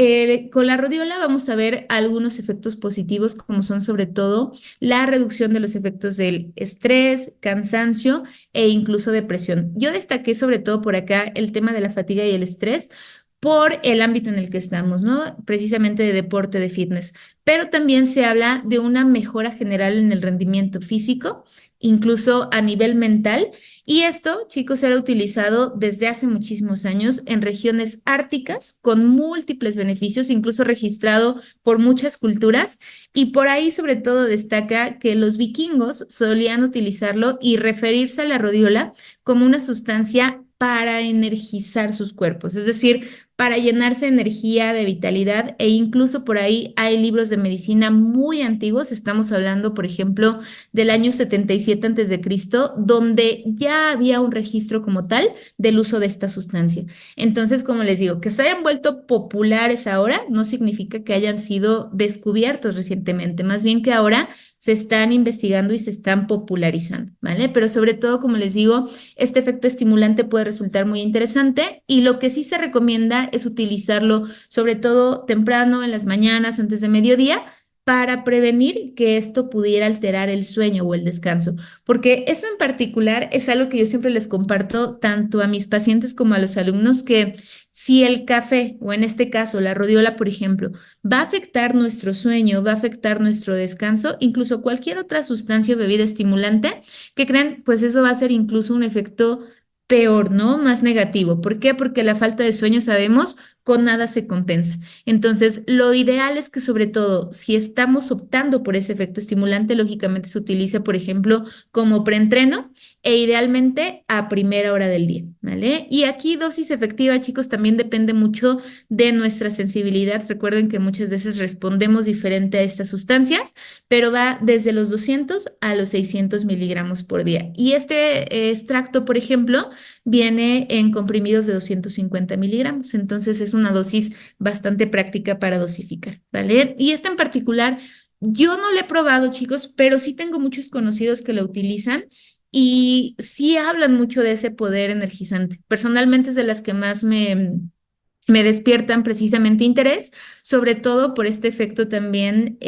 con la rodiola vamos a ver algunos efectos positivos, como son sobre todo la reducción de los efectos del estrés, cansancio e incluso depresión. Yo destaqué sobre todo por acá el tema de la fatiga y el estrés por el ámbito en el que estamos, ¿no? Precisamente de deporte, de fitness. Pero también se habla de una mejora general en el rendimiento físico, incluso a nivel mental. Y esto, chicos, era utilizado desde hace muchísimos años en regiones árticas con múltiples beneficios, incluso registrado por muchas culturas. Y por ahí, sobre todo, destaca que los vikingos solían utilizarlo y referirse a la rodiola como una sustancia para energizar sus cuerpos, es decir, para llenarse de energía, de vitalidad, e incluso por ahí hay libros de medicina muy antiguos. Estamos hablando, por ejemplo, del año 77 antes de Cristo, donde ya había un registro como tal del uso de esta sustancia. Entonces, como les digo, que se hayan vuelto populares ahora no significa que hayan sido descubiertos recientemente, más bien que ahora se están investigando y se están popularizando, ¿vale? Pero sobre todo, como les digo, este efecto estimulante puede resultar muy interesante y lo que sí se recomienda es utilizarlo sobre todo temprano, en las mañanas, antes de mediodía, para prevenir que esto pudiera alterar el sueño o el descanso, porque eso en particular es algo que yo siempre les comparto tanto a mis pacientes como a los alumnos, que si el café o en este caso la rodiola, por ejemplo, va a afectar nuestro sueño, va a afectar nuestro descanso, incluso cualquier otra sustancia o bebida estimulante, que crean, pues eso va a ser incluso un efecto peor, ¿no? Más negativo. ¿Por qué? Porque la falta de sueño, sabemos, con nada se compensa. Entonces, lo ideal es que sobre todo, si estamos optando por ese efecto estimulante, lógicamente se utilice, por ejemplo, como preentreno e idealmente a primera hora del día, ¿vale? Y aquí dosis efectiva, chicos, también depende mucho de nuestra sensibilidad. Recuerden que muchas veces respondemos diferente a estas sustancias, pero va desde los 200 a los 600 miligramos por día. Y este extracto, por ejemplo, viene en comprimidos de 250 miligramos, entonces es una dosis bastante práctica para dosificar, ¿vale? Y esta en particular, yo no la he probado, chicos, pero sí tengo muchos conocidos que la utilizan y sí hablan mucho de ese poder energizante. Personalmente es de las que más me despiertan precisamente interés, sobre todo por este efecto también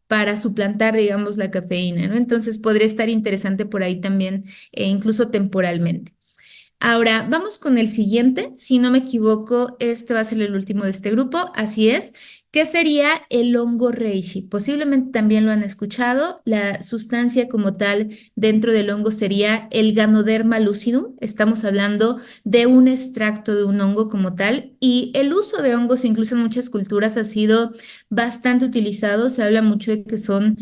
para suplantar, digamos, la cafeína, ¿no? Entonces podría estar interesante por ahí también, incluso temporalmente. Ahora, vamos con el siguiente. Si no me equivoco, este va a ser el último de este grupo. Así es. ¿Qué sería el hongo reishi? Posiblemente también lo han escuchado. La sustancia como tal dentro del hongo sería el Ganoderma lucidum. Estamos hablando de un extracto de un hongo como tal. Y el uso de hongos, incluso en muchas culturas, ha sido bastante utilizado. Se habla mucho de que son,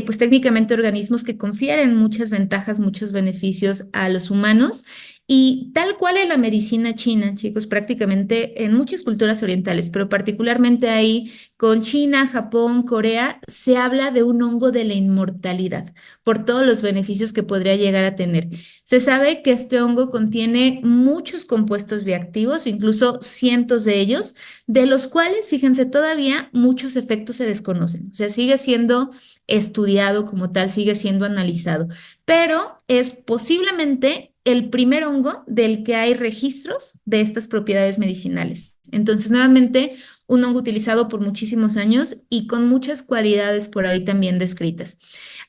pues técnicamente organismos que confieren muchas ventajas, muchos beneficios a los humanos. Y tal cual en la medicina china, chicos, prácticamente en muchas culturas orientales, pero particularmente ahí con China, Japón, Corea, se habla de un hongo de la inmortalidad por todos los beneficios que podría llegar a tener. Se sabe que este hongo contiene muchos compuestos bioactivos, incluso cientos de ellos, de los cuales, fíjense, todavía muchos efectos se desconocen. O sea, sigue siendo estudiado como tal, sigue siendo analizado, pero es posiblemente el primer hongo del que hay registros de estas propiedades medicinales. Entonces, nuevamente, un hongo utilizado por muchísimos años y con muchas cualidades por ahí también descritas.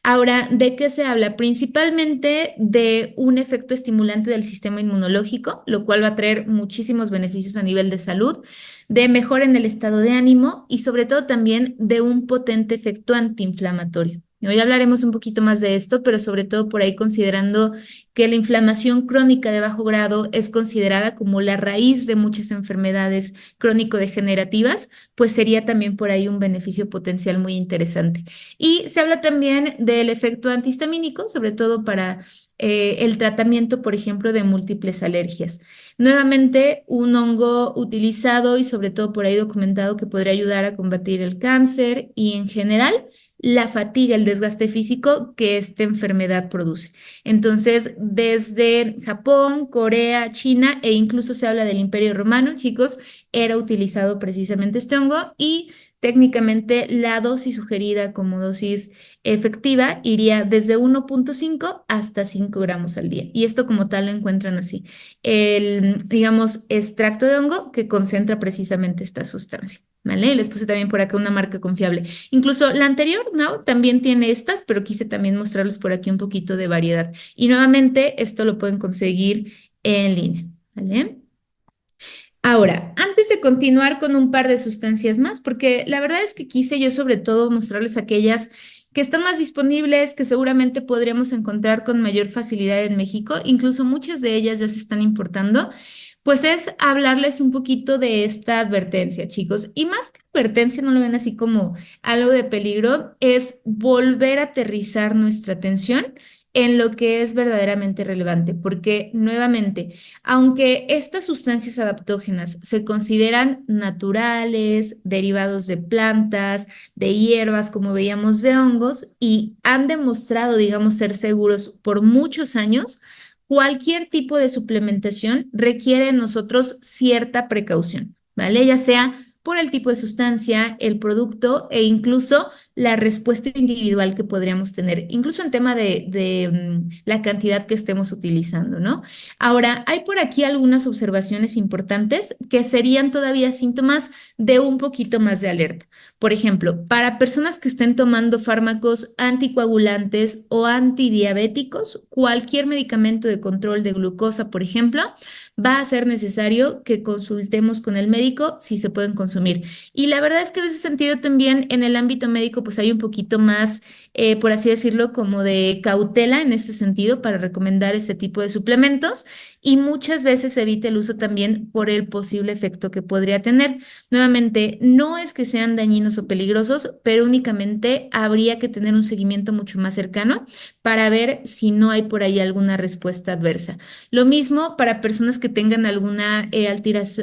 Ahora, ¿de qué se habla? Principalmente de un efecto estimulante del sistema inmunológico, lo cual va a traer muchísimos beneficios a nivel de salud, de mejora en el estado de ánimo y sobre todo también de un potente efecto antiinflamatorio. Y hoy hablaremos un poquito más de esto, pero sobre todo por ahí considerando que la inflamación crónica de bajo grado es considerada como la raíz de muchas enfermedades crónico-degenerativas, pues sería también por ahí un beneficio potencial muy interesante. Y se habla también del efecto antihistamínico, sobre todo para el tratamiento, por ejemplo, de múltiples alergias. Nuevamente, un hongo utilizado y sobre todo por ahí documentado que podría ayudar a combatir el cáncer y en general la fatiga, el desgaste físico que esta enfermedad produce. Entonces, desde Japón, Corea, China e incluso se habla del Imperio Romano, chicos, era utilizado precisamente este hongo y técnicamente la dosis sugerida como dosis efectiva iría desde 1,5 hasta 5 gramos al día. Y esto como tal lo encuentran así. El, digamos, extracto de hongo que concentra precisamente esta sustancia. ¿Vale? Les puse también por acá una marca confiable. Incluso la anterior, ¿no? También tiene estas, pero quise también mostrarles por aquí un poquito de variedad. Y nuevamente, esto lo pueden conseguir en línea. ¿Vale? Ahora, antes de continuar con un par de sustancias más, porque la verdad es que quise yo sobre todo mostrarles aquellas que están más disponibles, que seguramente podríamos encontrar con mayor facilidad en México, incluso muchas de ellas ya se están importando, pues es hablarles un poquito de esta advertencia, chicos. Y más que advertencia, no lo ven así como algo de peligro, es volver a aterrizar nuestra atención en lo que es verdaderamente relevante, porque nuevamente, aunque estas sustancias adaptógenas se consideran naturales, derivados de plantas, de hierbas, como veíamos, de hongos, y han demostrado, digamos, ser seguros por muchos años, cualquier tipo de suplementación requiere de nosotros cierta precaución, ¿vale? Ya sea por el tipo de sustancia, el producto e incluso la respuesta individual que podríamos tener, incluso en tema de la cantidad que estemos utilizando, ¿no? Ahora, hay por aquí algunas observaciones importantes que serían todavía síntomas de un poquito más de alerta. Por ejemplo, para personas que estén tomando fármacos anticoagulantes o antidiabéticos, cualquier medicamento de control de glucosa, por ejemplo, va a ser necesario que consultemos con el médico si se pueden consumir. Y la verdad es que en ese sentido también en el ámbito médico pues hay un poquito más, por así decirlo, como de cautela en este sentido para recomendar este tipo de suplementos y muchas veces se evita el uso también por el posible efecto que podría tener. Nuevamente, no es que sean dañinos o peligrosos, pero únicamente habría que tener un seguimiento mucho más cercano para ver si no hay por ahí alguna respuesta adversa. Lo mismo para personas que tengan alguna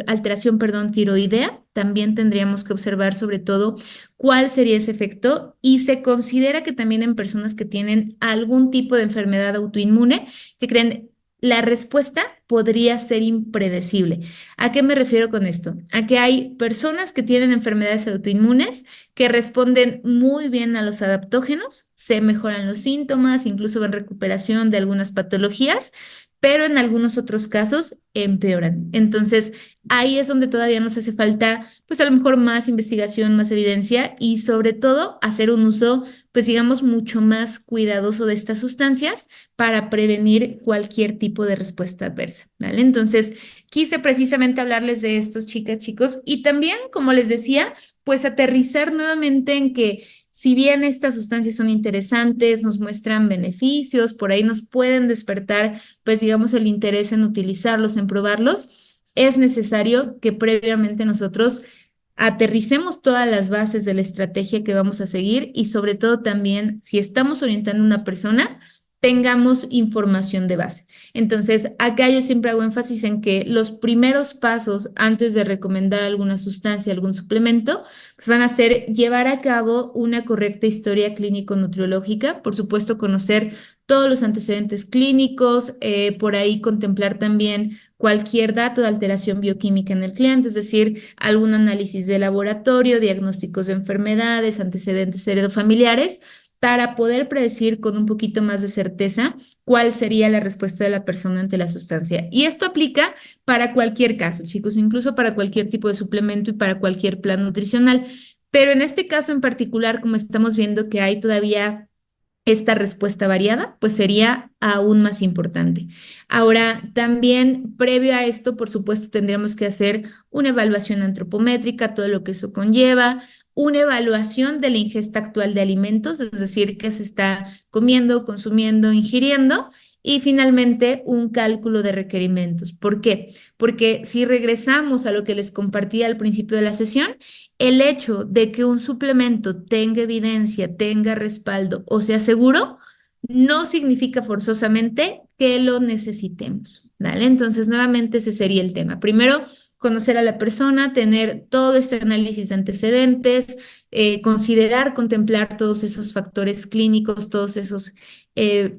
alteración, perdón, tiroidea, también tendríamos que observar sobre todo cuál sería ese efecto y se considera que también en personas que tienen algún tipo de enfermedad autoinmune, que creen la respuesta podría ser impredecible. ¿A qué me refiero con esto? A que hay personas que tienen enfermedades autoinmunes que responden muy bien a los adaptógenos, se mejoran los síntomas, incluso ven recuperación de algunas patologías, pero en algunos otros casos empeoran. Entonces, ahí es donde todavía nos hace falta, pues a lo mejor más investigación, más evidencia y sobre todo hacer un uso, pues digamos, mucho más cuidadoso de estas sustancias para prevenir cualquier tipo de respuesta adversa, ¿vale? Entonces, quise precisamente hablarles de estos, chicas, chicos, y también, como les decía, pues aterrizar nuevamente en que si bien estas sustancias son interesantes, nos muestran beneficios, por ahí nos pueden despertar, pues digamos, el interés en utilizarlos, en probarlos, es necesario que previamente nosotros aterricemos todas las bases de la estrategia que vamos a seguir y sobre todo también, si estamos orientando a una persona, tengamos información de base. Entonces, acá yo siempre hago énfasis en que los primeros pasos antes de recomendar alguna sustancia, algún suplemento, pues van a ser llevar a cabo una correcta historia clínico-nutriológica, por supuesto, conocer todos los antecedentes clínicos, por ahí contemplar también cualquier dato de alteración bioquímica en el cliente, es decir, algún análisis de laboratorio, diagnósticos de enfermedades, antecedentes heredofamiliares, para poder predecir con un poquito más de certeza cuál sería la respuesta de la persona ante la sustancia. Y esto aplica para cualquier caso, chicos, incluso para cualquier tipo de suplemento y para cualquier plan nutricional. Pero en este caso en particular, como estamos viendo que hay todavía esta respuesta variada, pues sería aún más importante. Ahora, también previo a esto, por supuesto, tendríamos que hacer una evaluación antropométrica, todo lo que eso conlleva, una evaluación de la ingesta actual de alimentos, es decir, qué se está comiendo, consumiendo, ingiriendo. Y finalmente, un cálculo de requerimientos. ¿Por qué? Porque si regresamos a lo que les compartí al principio de la sesión, el hecho de que un suplemento tenga evidencia, tenga respaldo o sea seguro, no significa forzosamente que lo necesitemos, ¿vale? Entonces, nuevamente ese sería el tema. Primero, conocer a la persona, tener todo ese análisis de antecedentes, considerar, contemplar todos esos factores clínicos, todos esos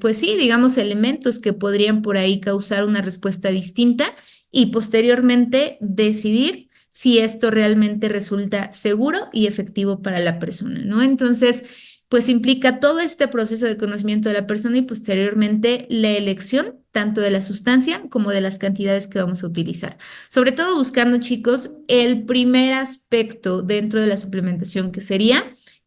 pues sí, digamos, elementos que podrían por ahí causar una respuesta distinta y posteriormente decidir si esto realmente resulta seguro y efectivo para la persona, ¿no? Entonces, pues implica todo este proceso de conocimiento de la persona y posteriormente la elección tanto de la sustancia como de las cantidades que vamos a utilizar. Sobre todo buscando, chicos, el primer aspecto dentro de la suplementación que sería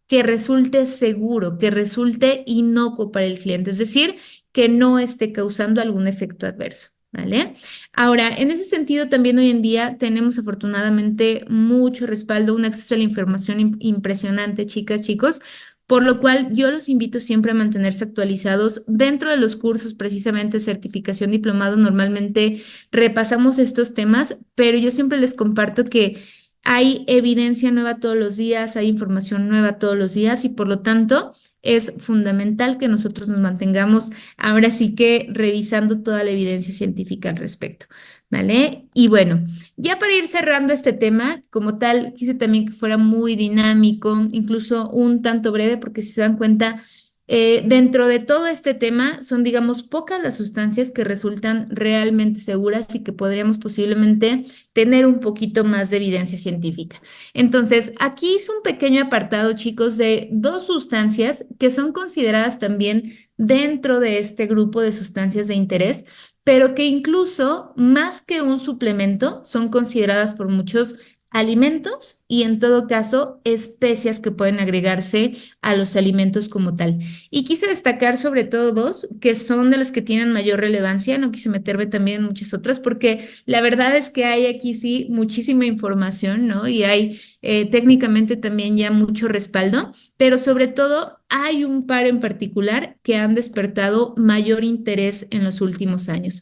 que resulte seguro, que resulte inocuo para el cliente, es decir, que no esté causando algún efecto adverso. ¿Vale? Ahora, en ese sentido, también hoy en día tenemos afortunadamente mucho respaldo, un acceso a la información impresionante, chicas, chicos, por lo cual yo los invito siempre a mantenerse actualizados dentro de los cursos, precisamente certificación diplomado. Normalmente repasamos estos temas, pero yo siempre les comparto que hay evidencia nueva todos los días, hay información nueva todos los días y por lo tanto es fundamental que nosotros nos mantengamos ahora sí que revisando toda la evidencia científica al respecto, ¿vale? Y bueno, ya para ir cerrando este tema, como tal, quise también que fuera muy dinámico, incluso un tanto breve, porque si se dan cuenta, dentro de todo este tema son, digamos, pocas las sustancias que resultan realmente seguras y que podríamos posiblemente tener un poquito más de evidencia científica. Entonces, aquí hice un pequeño apartado, chicos, de dos sustancias que son consideradas también dentro de este grupo de sustancias de interés, pero que incluso más que un suplemento son consideradas por muchos alimentos y en todo caso especias que pueden agregarse a los alimentos como tal. Y quise destacar sobre todo dos que son de las que tienen mayor relevancia, no quise meterme también en muchas otras porque la verdad es que hay aquí sí muchísima información, ¿no? Y hay técnicamente también ya mucho respaldo, pero sobre todo hay un par en particular que han despertado mayor interés en los últimos años.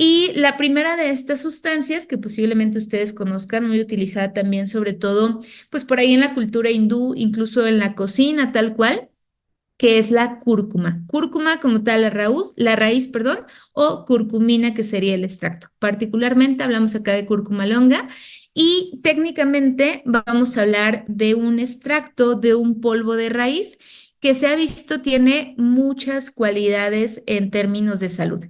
Y la primera de estas sustancias, que posiblemente ustedes conozcan, muy utilizada también, sobre todo, pues por ahí en la cultura hindú, incluso en la cocina, tal cual, que es la cúrcuma. Cúrcuma como tal, la raíz, perdón, o curcumina, que sería el extracto. Particularmente hablamos acá de cúrcuma longa y técnicamente vamos a hablar de un extracto de un polvo de raíz que se ha visto tiene muchas cualidades en términos de salud.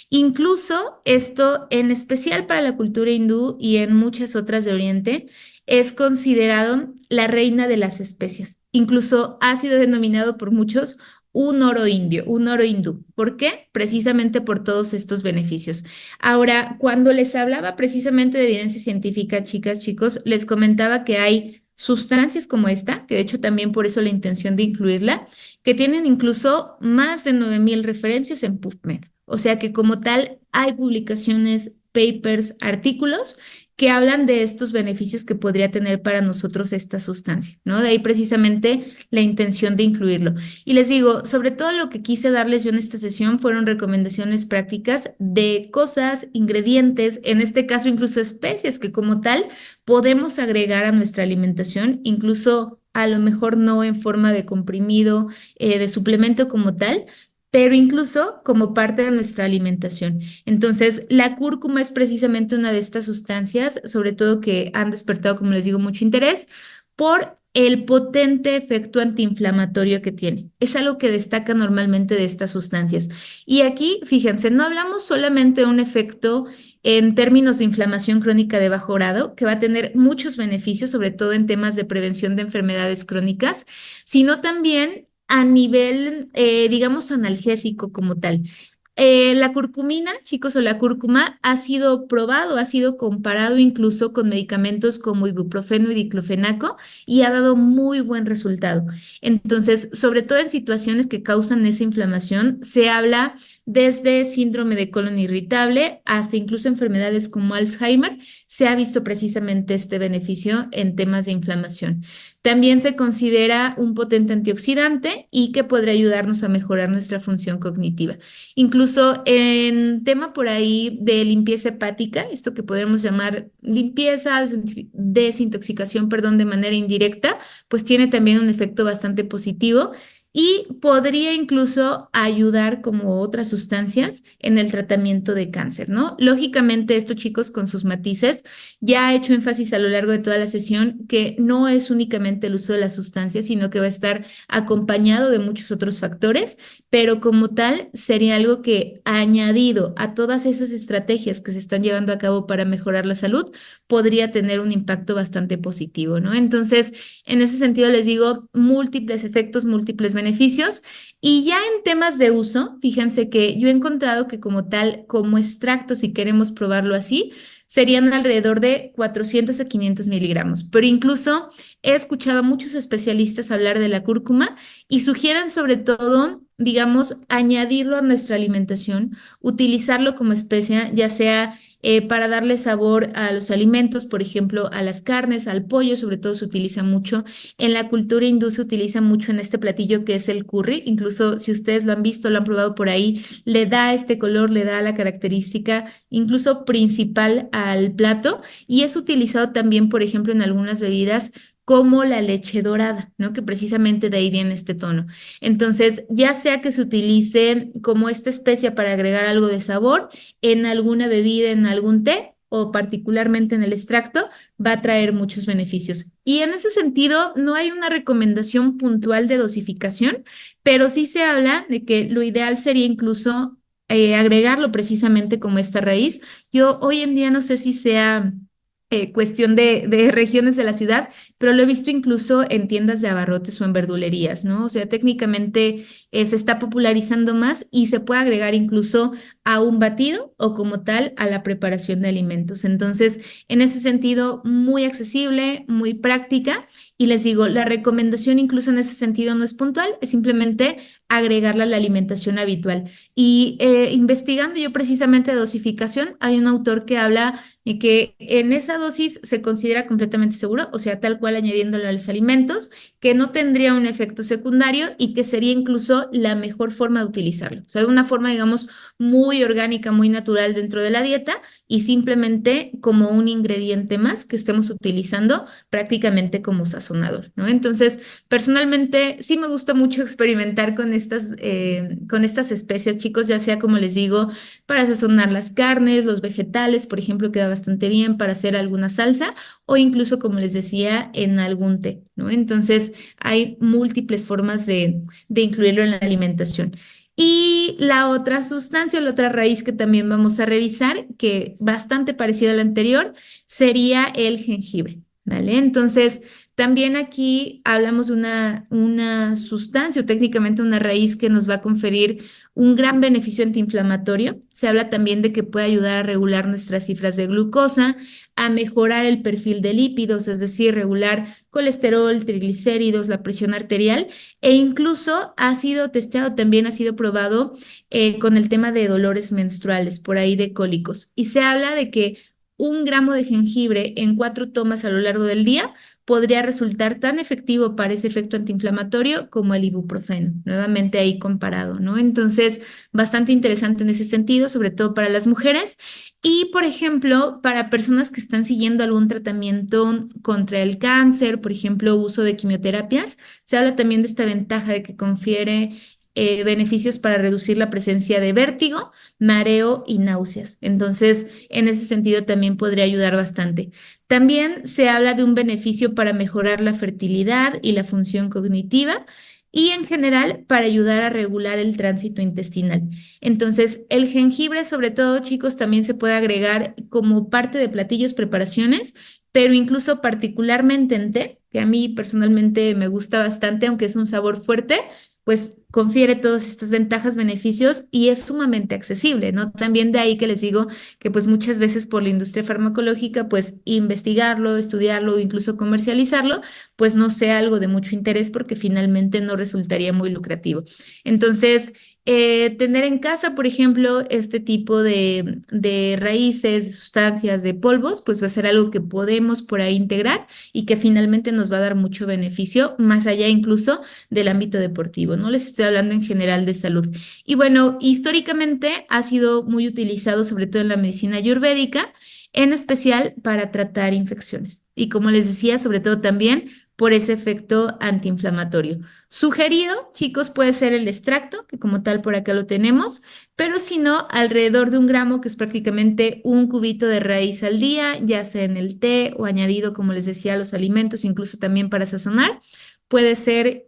Incluso esto, en especial para la cultura hindú y en muchas otras de Oriente, es considerado la reina de las especias. Incluso ha sido denominado por muchos un oro indio, un oro hindú. ¿Por qué? Precisamente por todos estos beneficios. Ahora, cuando les hablaba precisamente de evidencia científica, chicas, chicos, les comentaba que hay sustancias como esta, que de hecho también por eso la intención de incluirla, que tienen incluso más de 9,000 referencias en PubMed. O sea que como tal hay publicaciones, papers, artículos que hablan de estos beneficios que podría tener para nosotros esta sustancia, ¿no? De ahí precisamente la intención de incluirlo. Y les digo, sobre todo lo que quise darles yo en esta sesión fueron recomendaciones prácticas de cosas, ingredientes, en este caso incluso especies que como tal podemos agregar a nuestra alimentación, incluso a lo mejor no en forma de comprimido, de suplemento como tal, pero incluso como parte de nuestra alimentación. Entonces, la cúrcuma es precisamente una de estas sustancias, sobre todo que han despertado, como les digo, mucho interés por el potente efecto antiinflamatorio que tiene. Es algo que destaca normalmente de estas sustancias. Y aquí, fíjense, no hablamos solamente de un efecto en términos de inflamación crónica de bajo grado, que va a tener muchos beneficios, sobre todo en temas de prevención de enfermedades crónicas, sino también a nivel, digamos, analgésico como tal. La curcumina, chicos, o la cúrcuma ha sido probado, ha sido comparado incluso con medicamentos como ibuprofeno y diclofenaco y ha dado muy buen resultado. Entonces, sobre todo en situaciones que causan esa inflamación, se habla desde síndrome de colon irritable hasta incluso enfermedades como Alzheimer, se ha visto precisamente este beneficio en temas de inflamación. También se considera un potente antioxidante y que podría ayudarnos a mejorar nuestra función cognitiva. Incluso en tema por ahí de limpieza hepática, esto que podríamos llamar limpieza, desintoxicación, perdón, de manera indirecta, pues tiene también un efecto bastante positivo. y podría incluso ayudar como otras sustancias en el tratamiento de cáncer, ¿no? Lógicamente, esto, chicos, con sus matices, ya ha hecho énfasis a lo largo de toda la sesión que no es únicamente el uso de las sustancias, sino que va a estar acompañado de muchos otros factores, pero como tal sería algo que añadido a todas esas estrategias que se están llevando a cabo para mejorar la salud, podría tener un impacto bastante positivo, ¿no? Entonces, en ese sentido les digo múltiples efectos, múltiples beneficios. Y ya en temas de uso, fíjense que yo he encontrado que como tal, como extracto, si queremos probarlo así, serían alrededor de 400 a 500 miligramos. Pero incluso he escuchado a muchos especialistas hablar de la cúrcuma y sugieren sobre todo, digamos, añadirlo a nuestra alimentación, utilizarlo como especia, ya sea para darle sabor a los alimentos, por ejemplo, a las carnes, al pollo, sobre todo se utiliza mucho. En la cultura hindú se utiliza mucho en este platillo que es el curry. Incluso si ustedes lo han visto, lo han probado por ahí, le da este color, le da la característica incluso principal al plato y es utilizado también, por ejemplo, en algunas bebidas como la leche dorada, ¿no? Que precisamente de ahí viene este tono. Entonces, ya sea que se utilice como esta especia para agregar algo de sabor en alguna bebida, en algún té o particularmente en el extracto, va a traer muchos beneficios. Y en ese sentido, no hay una recomendación puntual de dosificación, pero sí se habla de que lo ideal sería incluso agregarlo precisamente como esta raíz. Yo hoy en día no sé si sea cuestión de regiones de la ciudad, pero lo he visto incluso en tiendas de abarrotes o en verdulerías, ¿no? O sea, técnicamente se está popularizando más y se puede agregar incluso a un batido o como tal a la preparación de alimentos. Entonces, en ese sentido, muy accesible, muy práctica. Y les digo, la recomendación incluso en ese sentido no es puntual, es simplemente agregarla a la alimentación habitual. Y investigando yo precisamente dosificación, hay un autor que habla de que en esa dosis se considera completamente seguro, o sea, tal cual añadiéndolo a los alimentos, que no tendría un efecto secundario y que sería incluso la mejor forma de utilizarlo. O sea, de una forma, digamos, muy orgánica, muy natural dentro de la dieta y simplemente como un ingrediente más que estemos utilizando prácticamente como sazonador, ¿no? Entonces, personalmente sí me gusta mucho experimentar con estas especias, chicos, ya sea como les digo, para sazonar las carnes, los vegetales, por ejemplo, queda bastante bien para hacer alguna salsa o incluso, como les decía, en algún té, ¿no? Entonces, hay múltiples formas de incluirlo en la alimentación. Y la otra sustancia, la otra raíz que también vamos a revisar, que bastante parecida a la anterior, sería el jengibre, ¿vale? Entonces, también aquí hablamos de una sustancia o técnicamente una raíz que nos va a conferir un gran beneficio antiinflamatorio. Se habla también de que puede ayudar a regular nuestras cifras de glucosa, a mejorar el perfil de lípidos, es decir, regular colesterol, triglicéridos, la presión arterial e incluso ha sido testeado, también ha sido probado con el tema de dolores menstruales, por ahí de cólicos. Y se habla de que 1 gramo de jengibre en 4 tomas a lo largo del día podría resultar tan efectivo para ese efecto antiinflamatorio como el ibuprofeno, nuevamente ahí comparado, ¿no? Entonces, bastante interesante en ese sentido, sobre todo para las mujeres. Y, por ejemplo, para personas que están siguiendo algún tratamiento contra el cáncer, por ejemplo, uso de quimioterapias, se habla también de esta ventaja de que confiere beneficios para reducir la presencia de vértigo, mareo y náuseas. Entonces, en ese sentido también podría ayudar bastante. También se habla de un beneficio para mejorar la fertilidad y la función cognitiva y en general para ayudar a regular el tránsito intestinal. Entonces, el jengibre, sobre todo, chicos, también se puede agregar como parte de platillos, preparaciones, pero incluso particularmente en té, que a mí personalmente me gusta bastante, aunque es un sabor fuerte, pues confiere todas estas ventajas, beneficios y es sumamente accesible, ¿no? También de ahí que les digo que pues muchas veces por la industria farmacológica, pues investigarlo, estudiarlo o incluso comercializarlo, pues no sea algo de mucho interés porque finalmente no resultaría muy lucrativo. Entonces, tener en casa, por ejemplo, este tipo de raíces, de sustancias, de polvos, pues va a ser algo que podemos por ahí integrar y que finalmente nos va a dar mucho beneficio, más allá incluso del ámbito deportivo, ¿no? Les estoy hablando en general de salud. Y bueno, históricamente ha sido muy utilizado, sobre todo en la medicina ayurvédica, en especial para tratar infecciones. Y como les decía, sobre todo también por ese efecto antiinflamatorio. Sugerido, chicos, puede ser el extracto, que como tal por acá lo tenemos, pero si no, alrededor de 1 gramo, que es prácticamente un cubito de raíz al día, ya sea en el té o añadido, como les decía, a los alimentos, incluso también para sazonar, puede ser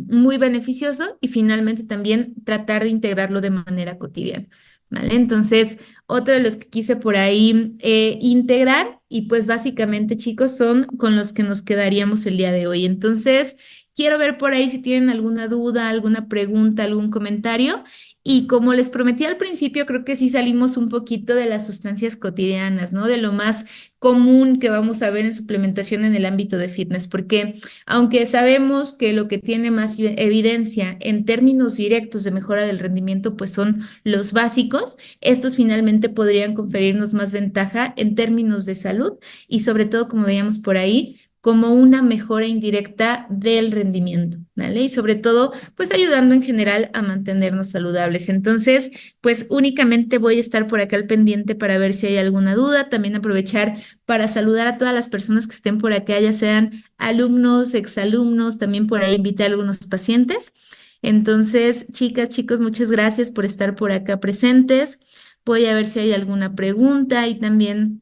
muy beneficioso y finalmente también tratar de integrarlo de manera cotidiana, ¿vale? Entonces, otro de los que quise por ahí integrar y pues básicamente, chicos, son con los que nos quedaríamos el día de hoy. Entonces, quiero ver por ahí si tienen alguna duda, alguna pregunta, algún comentario. Y como les prometí al principio, creo que sí salimos un poquito de las sustancias cotidianas, ¿no? De lo más común que vamos a ver en suplementación en el ámbito de fitness, porque aunque sabemos que lo que tiene más evidencia en términos directos de mejora del rendimiento, pues son los básicos, estos finalmente podrían conferirnos más ventaja en términos de salud y sobre todo, como veíamos por ahí, como una mejora indirecta del rendimiento, ¿vale? Y sobre todo, pues ayudando en general a mantenernos saludables. Entonces, pues únicamente voy a estar por acá al pendiente para ver si hay alguna duda, también aprovechar para saludar a todas las personas que estén por acá, ya sean alumnos, exalumnos, también por ahí invité a algunos pacientes. Entonces, chicas, chicos, muchas gracias por estar por acá presentes. Voy a ver si hay alguna pregunta y también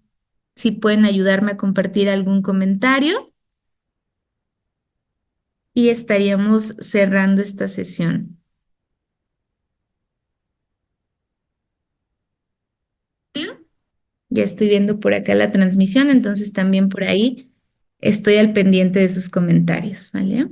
si pueden ayudarme a compartir algún comentario y estaríamos cerrando esta sesión. Ya estoy viendo por acá la transmisión, entonces también por ahí estoy al pendiente de sus comentarios, ¿vale?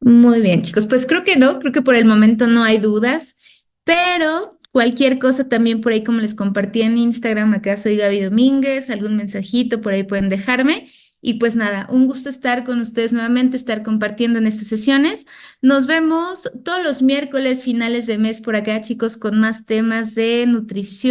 Muy bien, chicos, pues creo que no, creo que por el momento no hay dudas, pero cualquier cosa también por ahí, como les compartí en Instagram, acá soy Gaby Domínguez, algún mensajito por ahí pueden dejarme. Y pues nada, un gusto estar con ustedes nuevamente, estar compartiendo en estas sesiones. Nos vemos todos los miércoles finales de mes por acá, chicos, con más temas de nutrición.